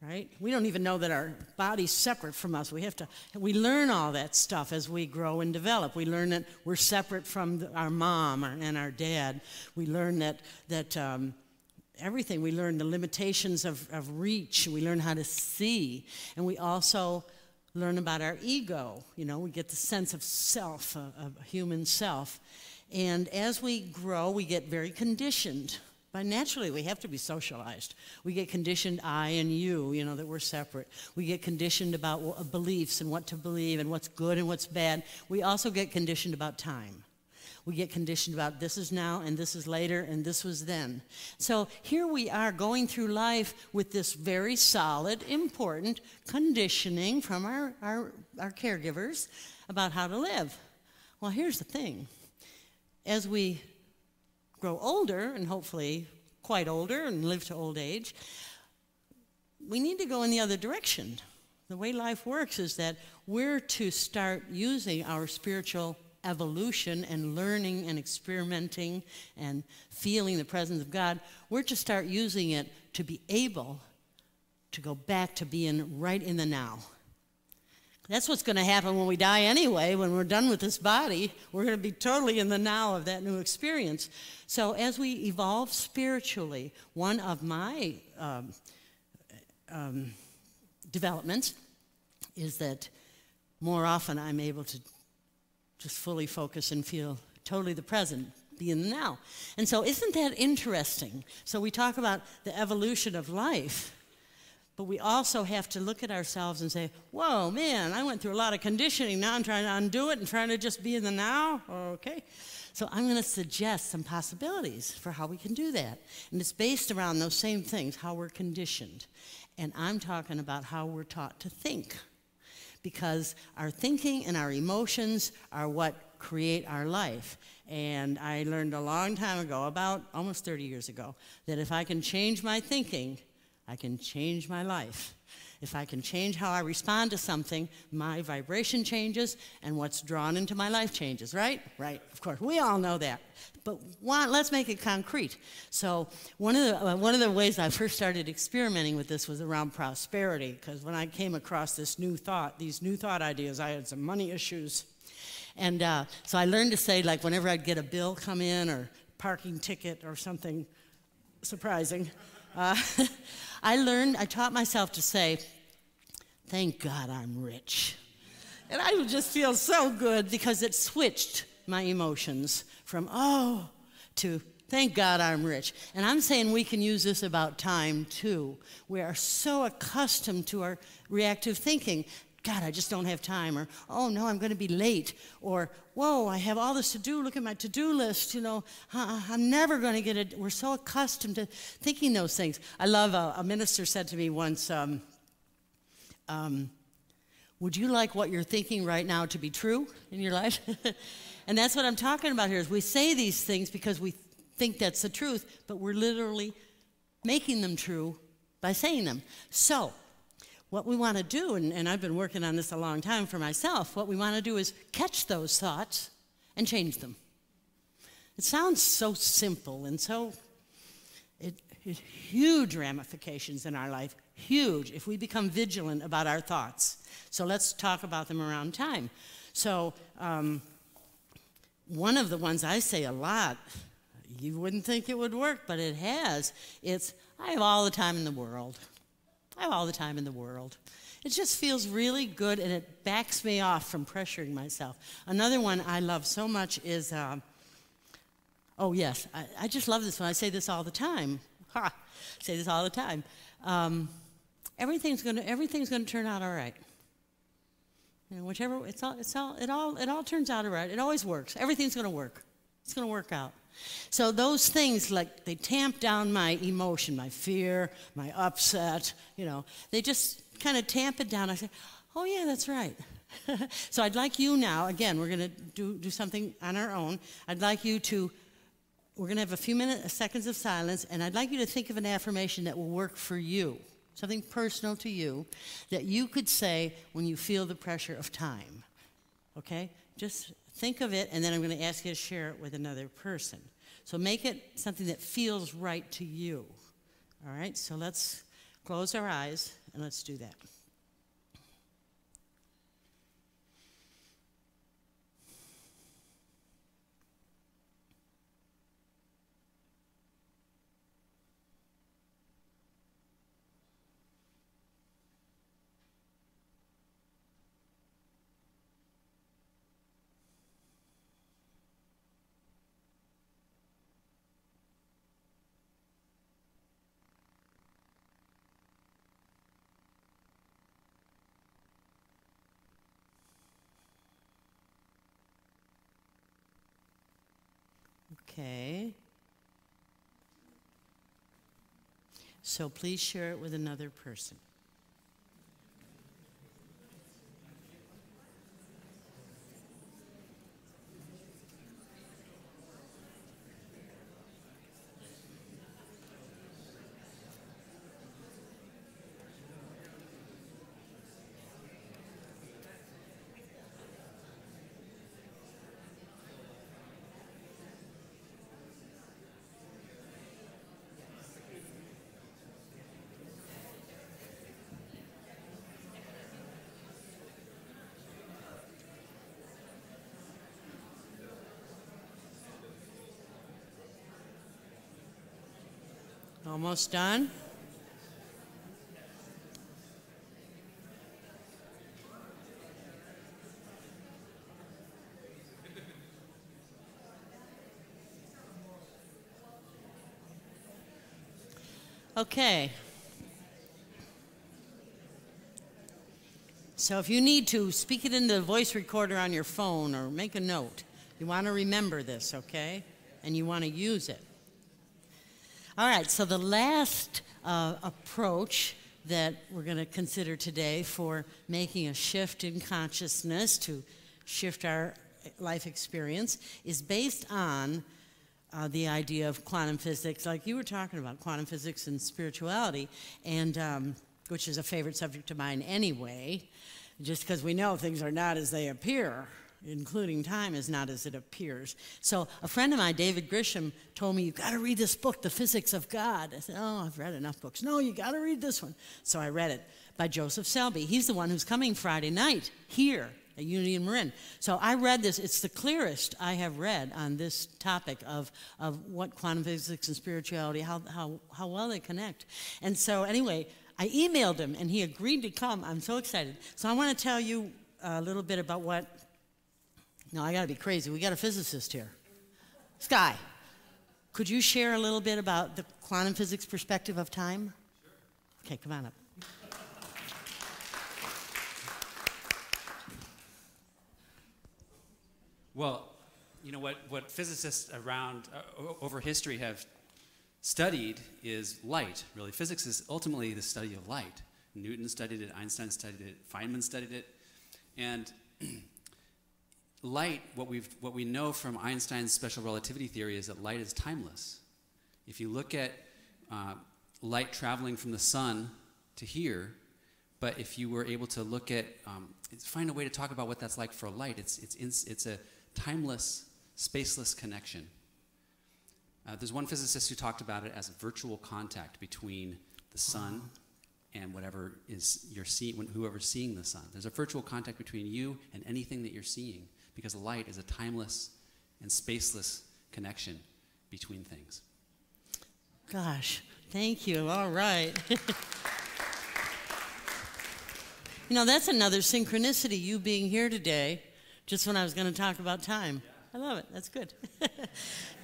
Right? We don't even know that our body's separate from us. We learn all that stuff as we grow and develop. We learn that we're separate from our mom and our dad. We learn that everything. We learn the limitations of reach. We learn how to see. And we also learn about our ego. You know, we get the sense of self, of human self. And as we grow, we get very conditioned. But naturally, we have to be socialized. We get conditioned, I and you know, that we're separate. We get conditioned about beliefs and what to believe and what's good and what's bad. We also get conditioned about time. We get conditioned about this is now and this is later and this was then. So here we are going through life with this very solid, important conditioning from our caregivers about how to live. Well, here's the thing. As we grow older, and hopefully quite older, and live to old age, we need to go in the other direction. The way life works is that we're to start using our spiritual evolution and learning and experimenting and feeling the presence of God. We're to start using it to be able to go back to being right in the now. That's what's going to happen when we die anyway. When we're done with this body, we're going to be totally in the now of that new experience. So as we evolve spiritually, one of my developments is that more often I'm able to just fully focus and feel totally the present, be in the now. And so isn't that interesting? So we talk about the evolution of life. But we also have to look at ourselves and say, whoa, man, I went through a lot of conditioning. Now I'm trying to undo it and trying to just be in the now. Okay. So I'm going to suggest some possibilities for how we can do that. And it's based around those same things, how we're conditioned. And I'm talking about how we're taught to think. Because our thinking and our emotions are what create our life. And I learned a long time ago, about almost 30 years ago, that if I can change my thinking, I can change my life. If I can change how I respond to something, my vibration changes and what's drawn into my life changes, right? Right, of course. We all know that. But let's make it concrete. So one of the ways I first started experimenting with this was around prosperity, because when I came across these new thought ideas, I had some money issues. And so I learned to say, like, whenever I'd get a bill come in or parking ticket or something surprising, I taught myself to say, thank God I'm rich. And I would just feel so good because it switched my emotions from, oh, to thank God I'm rich. And I'm saying we can use this about time too. We are so accustomed to our reactive thinking. God, I just don't have time, or, oh, no, I'm going to be late, or, whoa, I have all this to do, look at my to-do list, you know, I'm never going to get it. We're so accustomed to thinking those things. I love, a minister said to me once, would you like what you're thinking right now to be true in your life? And that's what I'm talking about here, is we say these things because we think that's the truth, but we're literally making them true by saying them. So what we want to do, and I've been working on this a long time for myself, what we want to do is catch those thoughts and change them. It sounds so simple, and so it huge ramifications in our life, huge, if we become vigilant about our thoughts. So let's talk about them around time. So one of the ones I say a lot, you wouldn't think it would work, but it has, it's, I have all the time in the world. I have all the time in the world. It just feels really good, and it backs me off from pressuring myself. Another one I love so much is, oh yes, I just love this one. I say this all the time. I say this all the time. Everything's gonna turn out all right. You know, whichever, it all turns out all right. It always works. Everything's gonna work. It's gonna work out. So those things, like, they tamp down my emotion, my fear, my upset, you know, they just kind of tamp it down. I say, oh yeah, that's right. So I'd like you now, again, we're going to do something on our own. I'd like you to, we're going to have a few seconds of silence, and I'd like you to think of an affirmation that will work for you, something personal to you, that you could say when you feel the pressure of time, okay? Just think of it, and then I'm going to ask you to share it with another person. So make it something that feels right to you. All right, so let's close our eyes and let's do that. Okay. So please share it with another person. Almost done. Okay. So if you need to, speak it into the voice recorder on your phone or make a note. You want to remember this, okay? And you want to use it. All right, so the last approach that we're going to consider today for making a shift in consciousness to shift our life experience is based on the idea of quantum physics, like you were talking about, quantum physics and spirituality, and which is a favorite subject of mine anyway, just because we know things are not as they appear, including time is not as it appears. So a friend of mine, David Grisham, told me, "You've got to read this book, The Physics of God." I said, "Oh, I've read enough books." "No, you got to read this one." So I read it by Joseph Selby. He's the one who's coming Friday night here at Unity in Marin. So I read this. It's the clearest I have read on this topic of what quantum physics and spirituality, how well they connect. And so anyway, I emailed him, and he agreed to come. I'm so excited. So I want to tell you a little bit about what... No, I got to be crazy. We got a physicist here. Sky, could you share a little bit about the quantum physics perspective of time? Sure. Okay, come on up. Well, you know what physicists around over history have studied is light, really. Physics is ultimately the study of light. Newton studied it, Einstein studied it, Feynman studied it, and light, what we know from Einstein's special relativity theory is that light is timeless. If you look at light traveling from the sun to here, but if you were able to look at, find a way to talk about what that's like for light, it's a timeless, spaceless connection. There's one physicist who talked about it as a virtual contact between the sun and whatever is you're seeing, whoever's seeing the sun. There's a virtual contact between you and anything that you're seeing, because light is a timeless and spaceless connection between things. Gosh, thank you. All right. You know, that's another synchronicity, you being here today, just when I was going to talk about time. I love it. That's good.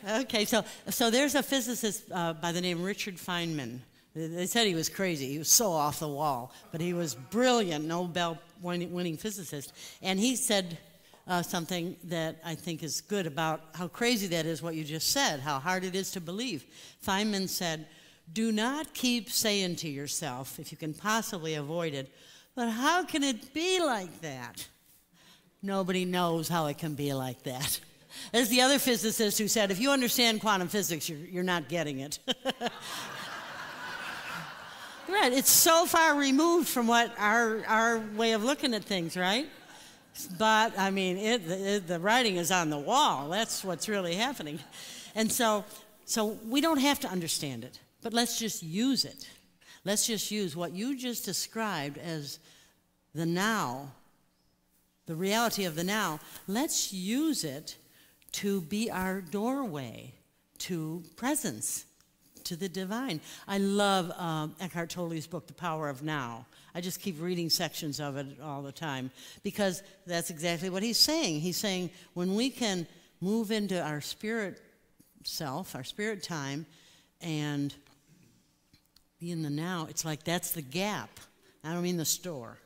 Okay, so there's a physicist by the name Richard Feynman. They said he was crazy. He was so off the wall, but he was brilliant, Nobel-winning physicist. And he said something that I think is good about how crazy that is, what you just said, how hard it is to believe. Feynman said, "Do not keep saying to yourself, if you can possibly avoid it, but how can it be like that?" Nobody knows how it can be like that. There's the other physicist who said, if you understand quantum physics, you're not getting it. Right, it's so far removed from what our way of looking at things, right? But, I mean, the writing is on the wall. That's what's really happening. And so we don't have to understand it. But let's just use it. Let's just use what you just described as the now, the reality of the now. Let's use it to be our doorway to presence, to the divine. I love Eckhart Tolle's book, The Power of Now. I just keep reading sections of it all the time because that's exactly what he's saying. He's saying when we can move into our spirit self, our spirit time, and be in the now, it's like that's the gap. I don't mean the store.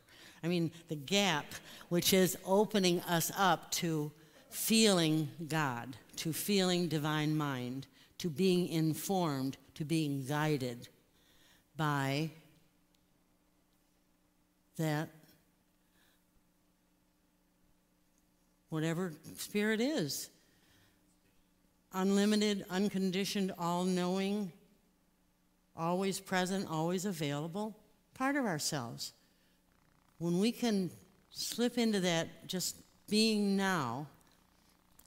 I mean the gap, which is opening us up to feeling God, to feeling divine mind, to being informed, to being guided by that whatever spirit is. Unlimited, unconditioned, all-knowing, always present, always available, part of ourselves. When we can slip into that just being now,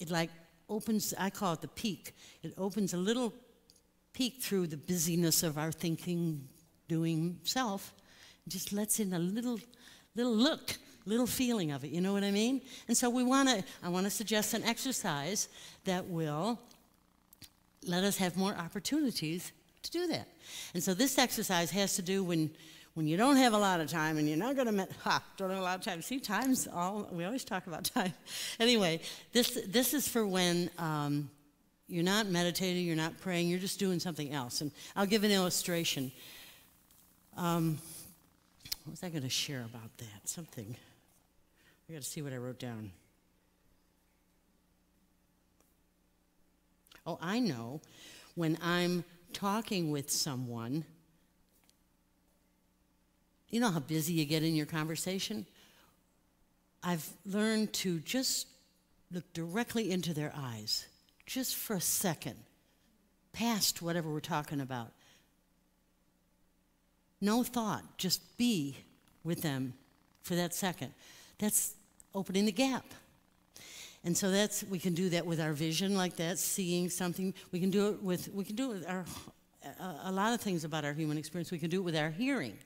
it like opens, I call it the peak. It opens a little peek through the busyness of our thinking, doing self. It just lets in a little look, little feeling of it. You know what I mean? And so I want to suggest an exercise that will let us have more opportunities to do that. And so this exercise has to do when you don't have a lot of time and you're not going to, don't have a lot of time. See, time's all, we always talk about time. Anyway, this is for when you're not meditating, you're not praying, you're just doing something else. And I'll give an illustration. What was I going to share about that? Something. I got to see what I wrote down. Oh, I know. When I'm talking with someone, you know how busy you get in your conversation? I've learned to just look directly into their eyes, just for a second, past whatever we're talking about. No thought, just be with them for that second. That's opening the gap. And so we can do that with our vision like that, seeing something. We can do it with a lot of things about our human experience. We can do it with our hearing.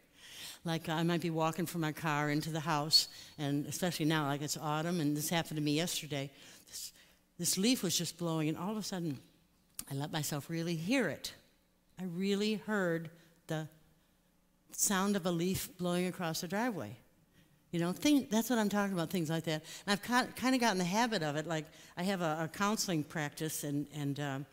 Like I might be walking from my car into the house, and especially now, like it's autumn, and this happened to me yesterday. This leaf was just blowing, and all of a sudden, I let myself really hear it. I really heard the sound of a leaf blowing across the driveway. You know, that's what I'm talking about, things like that. And I've kind of gotten the habit of it. Like I have a counseling practice, and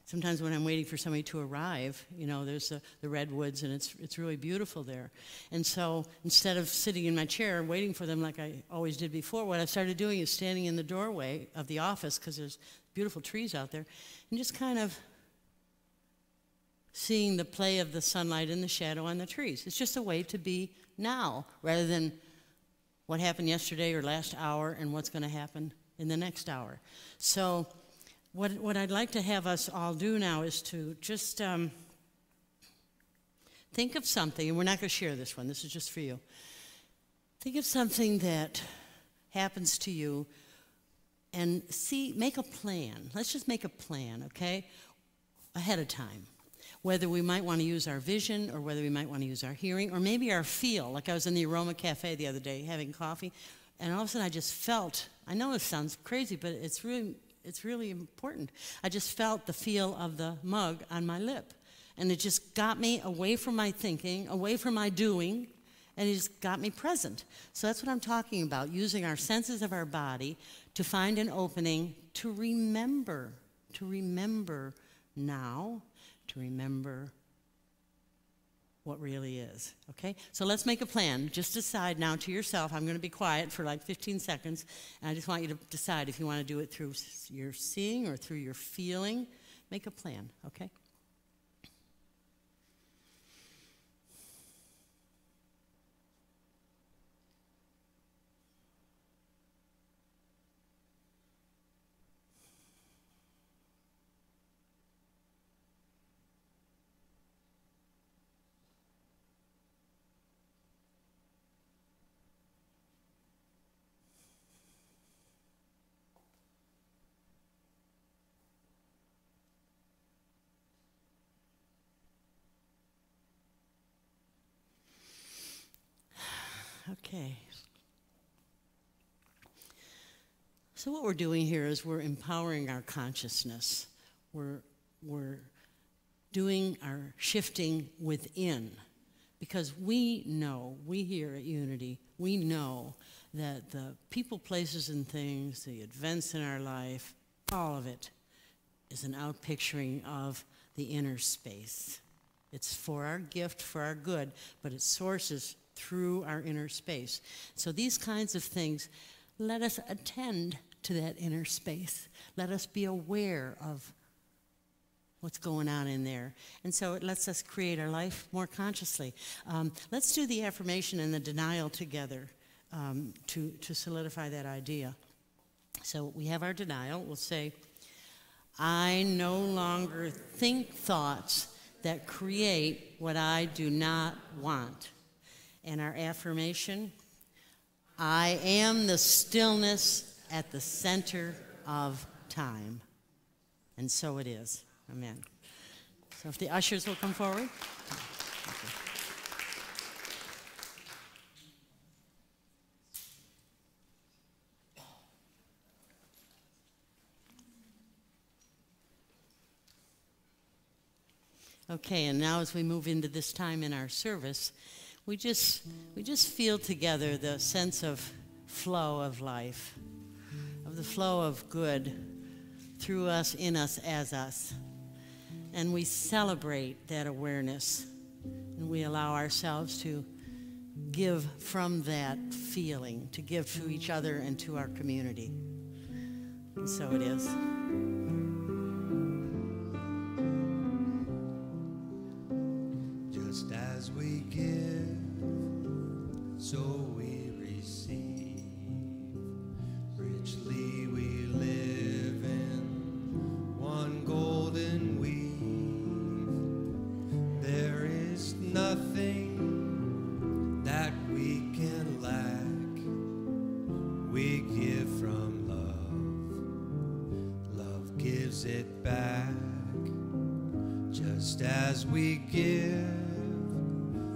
sometimes when I'm waiting for somebody to arrive, you know, there's the redwoods, and it's really beautiful there. And so instead of sitting in my chair waiting for them like I always did before, what I've started doing is standing in the doorway of the office, because there's beautiful trees out there, and just kind of seeing the play of the sunlight and the shadow on the trees. It's just a way to be now, rather than what happened yesterday or last hour and what's going to happen in the next hour. So what I'd like to have us all do now is to just think of something, and we're not going to share this one. This is just for you. Think of something that happens to you and make a plan. Let's just make a plan, okay, ahead of time. Whether we might want to use our vision, or whether we might want to use our hearing, or maybe our feel. Like I was in the Aroma Cafe the other day having coffee, and all of a sudden I just felt, I know it sounds crazy, but it's really important. I just felt the feel of the mug on my lip. And it just got me away from my thinking, away from my doing, and it just got me present. So that's what I'm talking about, using our senses of our body to find an opening to remember now, to remember what really is, okay? So let's make a plan. Just decide now to yourself. I'm going to be quiet for like 15 seconds, and I just want you to decide if you want to do it through your seeing or through your feeling. Make a plan, okay? Okay. So what we're doing here is we're empowering our consciousness. We're doing our shifting within, because we know, we here at Unity, we know that the people, places, and things, the events in our life, all of it is an outpicturing of the inner space. It's for our gift, for our good, but it sources through our inner space. So these kinds of things, let us attend to that inner space. Let us be aware of what's going on in there. And so it lets us create our life more consciously. Let's do the affirmation and the denial together to solidify that idea. So we have our denial. We'll say, I no longer think thoughts that create what I do not want. And our affirmation, I am the stillness at the center of time. And so it is. Amen. So if the ushers will come forward. Okay, and now as we move into this time in our service, we just feel together the sense of flow of life, of the flow of good through us, in us, as us. And we celebrate that awareness, and we allow ourselves to give from that feeling, to give to each other and to our community. And so it is. Just as we give, so we receive. Richly we live in one golden weave. There is nothing that we can lack. We give from love. Love gives it back. Just as we give,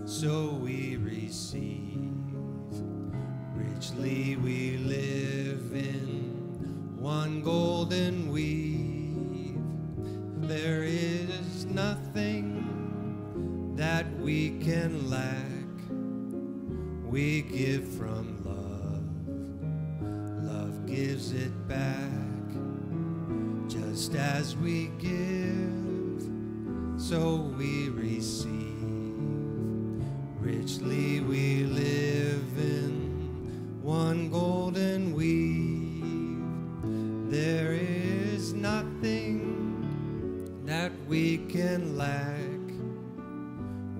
so we receive. Richly we live in one golden weave. There is nothing that we can lack. We give from love. Love gives it back. Just as we give, so we receive. Richly we live in one golden weave. There is nothing that we can lack.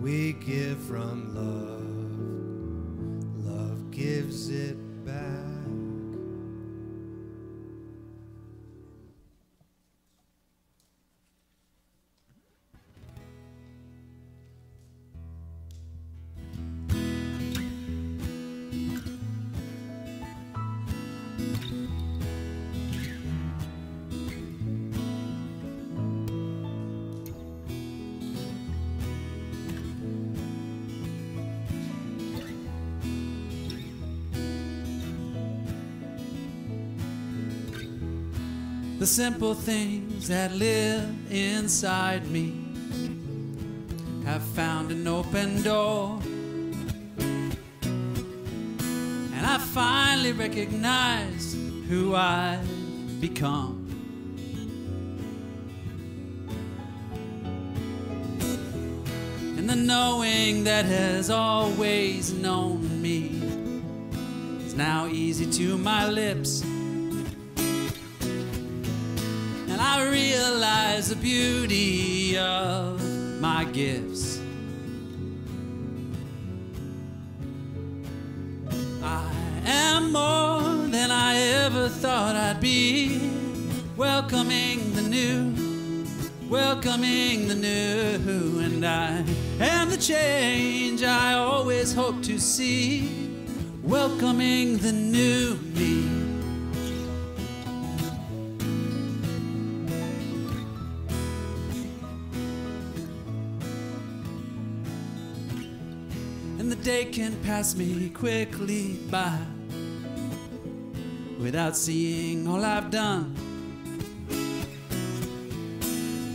We give from love. Love gives it back. The simple things that live inside me have found an open door, and I finally recognize who I've become. And the knowing that has always known me is now easy to my lips. I realize the beauty of my gifts. I am more than I ever thought I'd be. Welcoming the new, welcoming the new. And I am the change I always hoped to see. Welcoming the new me. day can pass me quickly by without seeing all I've done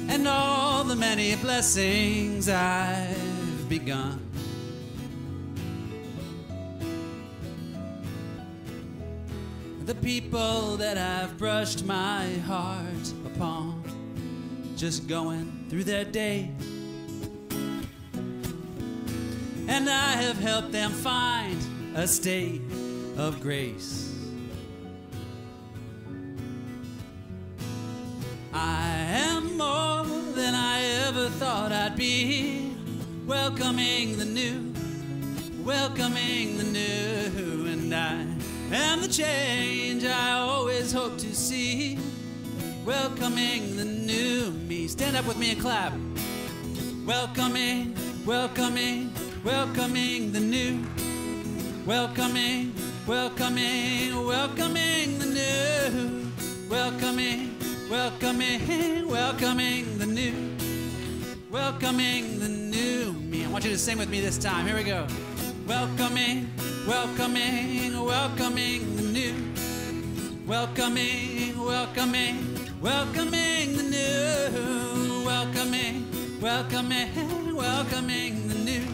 and all the many blessings I've begun. The people that I've brushed my heart upon, just going through their day, and I have helped them find a state of grace. I am more than I ever thought I'd be, welcoming the new, welcoming the new, and I am the change I always hope to see, welcoming the new me. Stand up with me and clap. Welcoming, welcoming, welcoming the new, welcoming, welcoming, welcoming the new, welcoming, welcoming, welcoming the new, welcoming the new me. I want you to sing with me this time. Here we go. Welcoming, welcoming, welcoming the new, welcoming, welcoming, welcoming the new, welcoming, welcoming, welcoming the new,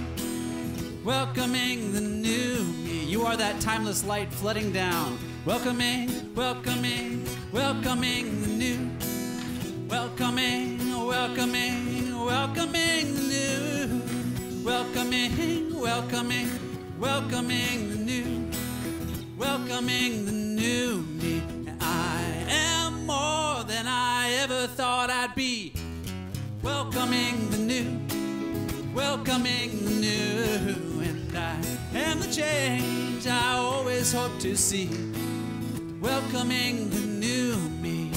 welcoming the new me. You are that timeless light flooding down. Welcoming, welcoming, welcoming the new, welcoming, welcoming, welcoming the new, welcoming, welcoming, welcoming the new, welcoming the new me. I am more than I ever thought I'd be, welcoming the new, welcoming the new, and I am the change I always hope to see, welcoming the new me,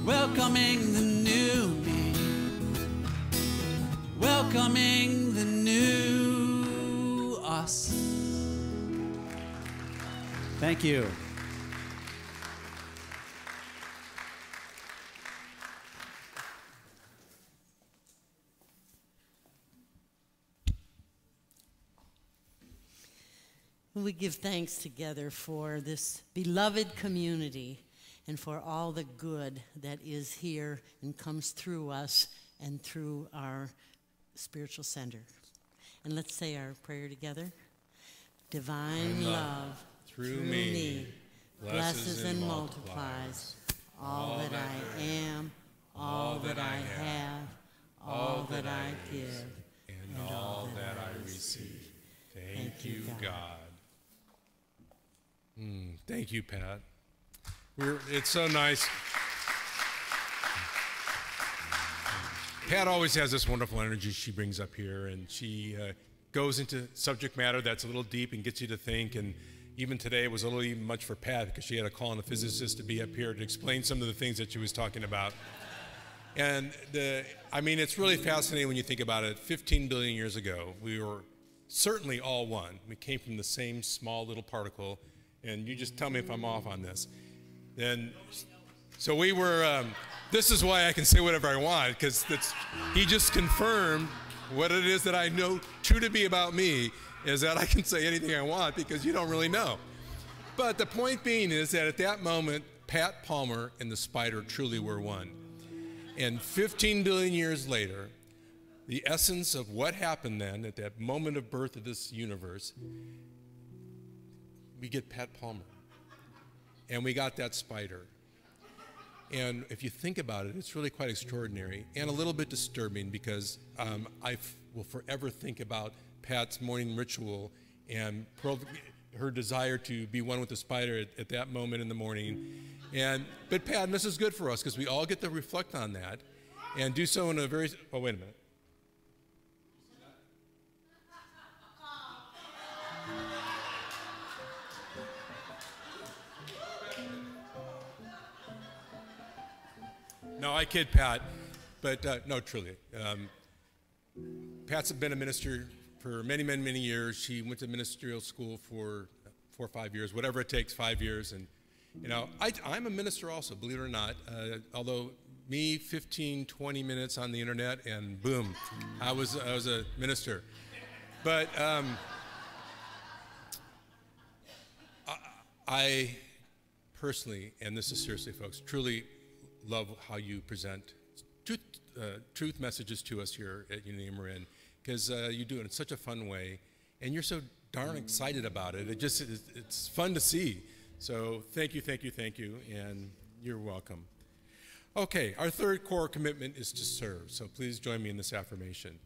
welcoming the new me, welcoming the new us. Thank you. We give thanks together for this beloved community and for all the good that is here and comes through us and through our spiritual center. And let's say our prayer together. Divine love through me blesses and multiplies all that I am, all that I have, all that I give, and all that I receive. Thank you, God. Thank you, Pat. It's so nice. Pat always has this wonderful energy she brings up here, and she goes into subject matter that's a little deep and gets you to think. And even today it was a little even much for Pat because she had to call on a physicist to be up here to explain some of the things that she was talking about. And it's really fascinating when you think about it. 15 billion years ago, we were certainly all one. We came from the same small little particle. And you just tell me if I'm off on this. So we were, this is why I can say whatever I want, because he just confirmed what it is that I know true to be about me, is that I can say anything I want because you don't really know. But the point being is that at that moment, Pat Palmer and the spider truly were one. And 15 billion years later, the essence of what happened then at that moment of birth of this universe, we get Pat Palmer, and we got that spider. And if you think about it, it's really quite extraordinary and a little bit disturbing because I will forever think about Pat's morning ritual and her desire to be one with the spider at that moment in the morning. But Pat, and this is good for us because we all get to reflect on that and do so in a very, oh, wait a minute. No, I kid Pat, but no, truly. Pat's been a minister for many, many, many years. She went to ministerial school for 4 or 5 years, whatever it takes, 5 years. And, I'm a minister also, believe it or not, although me, 15, 20 minutes on the internet, and boom, I was a minister. But I personally, and this is seriously, folks, truly love how you present truth messages to us here at Unity Marin, because you do it in such a fun way, and you're so darn excited about it. It's fun to see. So thank you, and you're welcome. Okay, our third core commitment is to serve, so please join me in this affirmation.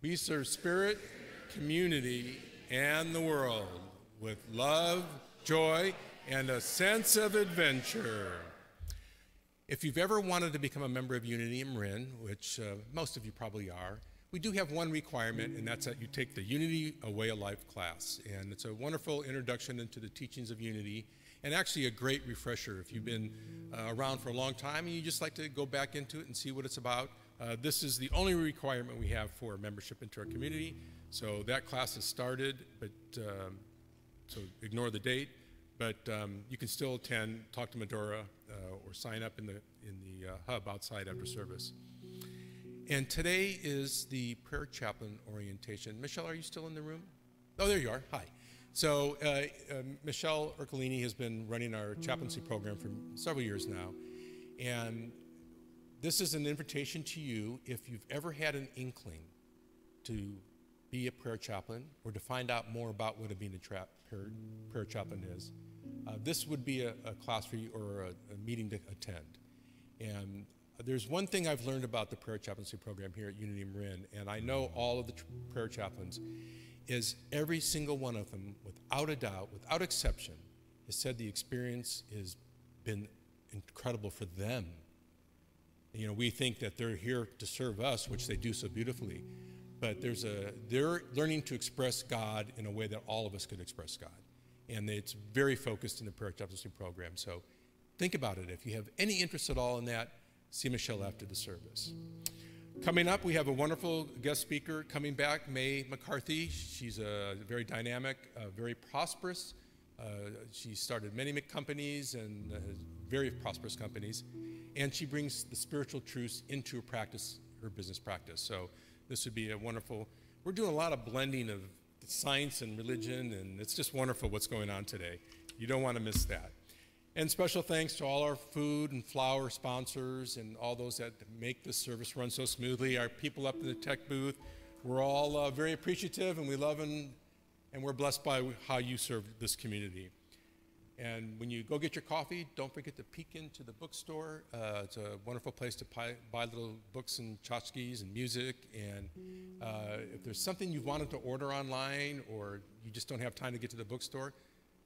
We serve spirit, community, and the world with love, joy, and a sense of adventure. If you've ever wanted to become a member of Unity Marin, which most of you probably are, we do have one requirement, and that's that you take the Unity A Way of Life class. And it's a wonderful introduction into the teachings of Unity, and actually a great refresher if you've been around for a long time and you just like to go back into it and see what it's about. This is the only requirement we have for membership into our community. So that class has started, but so ignore the date. But you can still attend, talk to Medora, or sign up in the hub outside after service. And today is the prayer chaplain orientation. Michelle, are you still in the room? Oh, there you are. Hi. So Michelle Ercolini has been running our chaplaincy program for several years now. And this is an invitation to you, if you've ever had an inkling to be a prayer chaplain or to find out more about what being a prayer chaplain is, this would be a class for you or a meeting to attend. And there's one thing I've learned about the prayer chaplaincy program here at Unity Marin, and I know all of the prayer chaplains, is every single one of them, without a doubt, without exception, has said the experience has been incredible for them. You know, we think that they're here to serve us, which they do so beautifully, but they're learning to express God in a way that all of us could express God. And it's very focused in the prayer chaplaincy program. So think about it. If you have any interest at all in that, see Michelle after the service. Coming up, we have a wonderful guest speaker coming back, May McCarthy. She's a very dynamic, very prosperous. She started many companies and very prosperous companies. And she brings the spiritual truths into her practice, her business practice. So this would be a wonderful, we're doing a lot of blending of science and religion, and it's just wonderful what's going on today. You don't want to miss that. And special thanks to all our food and flower sponsors and all those that make this service run so smoothly. Our people up in the tech booth, we're all very appreciative, and we love and we're blessed by how you serve this community. And when you go get your coffee, don't forget to peek into the bookstore. It's a wonderful place to buy little books and tchotchkes and music. And if there's something you wanted to order online or you just don't have time to get to the bookstore,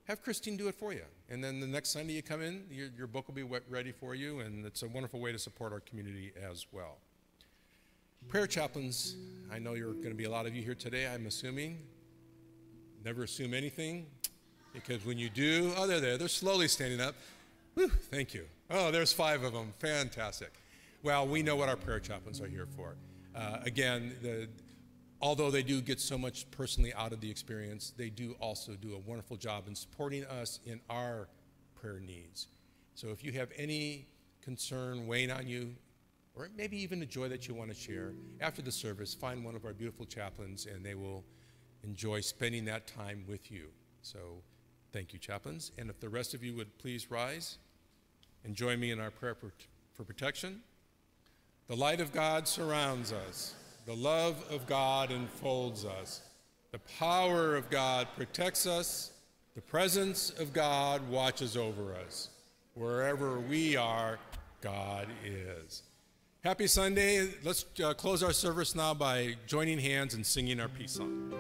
have Christine do it for you. And then the next Sunday you come in, your book will be ready for you, and it's a wonderful way to support our community as well. Prayer chaplains, I know you're going to be a lot of you here today, I'm assuming. Never assume anything, because when you do, oh, they're slowly standing up. Whew, thank you. Oh, there's 5 of them, fantastic. Well, we know what our prayer chaplains are here for. Again, although they do get so much personally out of the experience, they do also do a wonderful job in supporting us in our prayer needs. So if you have any concern weighing on you, or maybe even a joy that you want to share, after the service, find one of our beautiful chaplains, and they will enjoy spending that time with you. So thank you, chaplains. And if the rest of you would please rise and join me in our prayer for protection. The light of God surrounds us. The love of God enfolds us. The power of God protects us. The presence of God watches over us. Wherever we are, God is. Happy Sunday. Let's close our service now by joining hands and singing our peace song.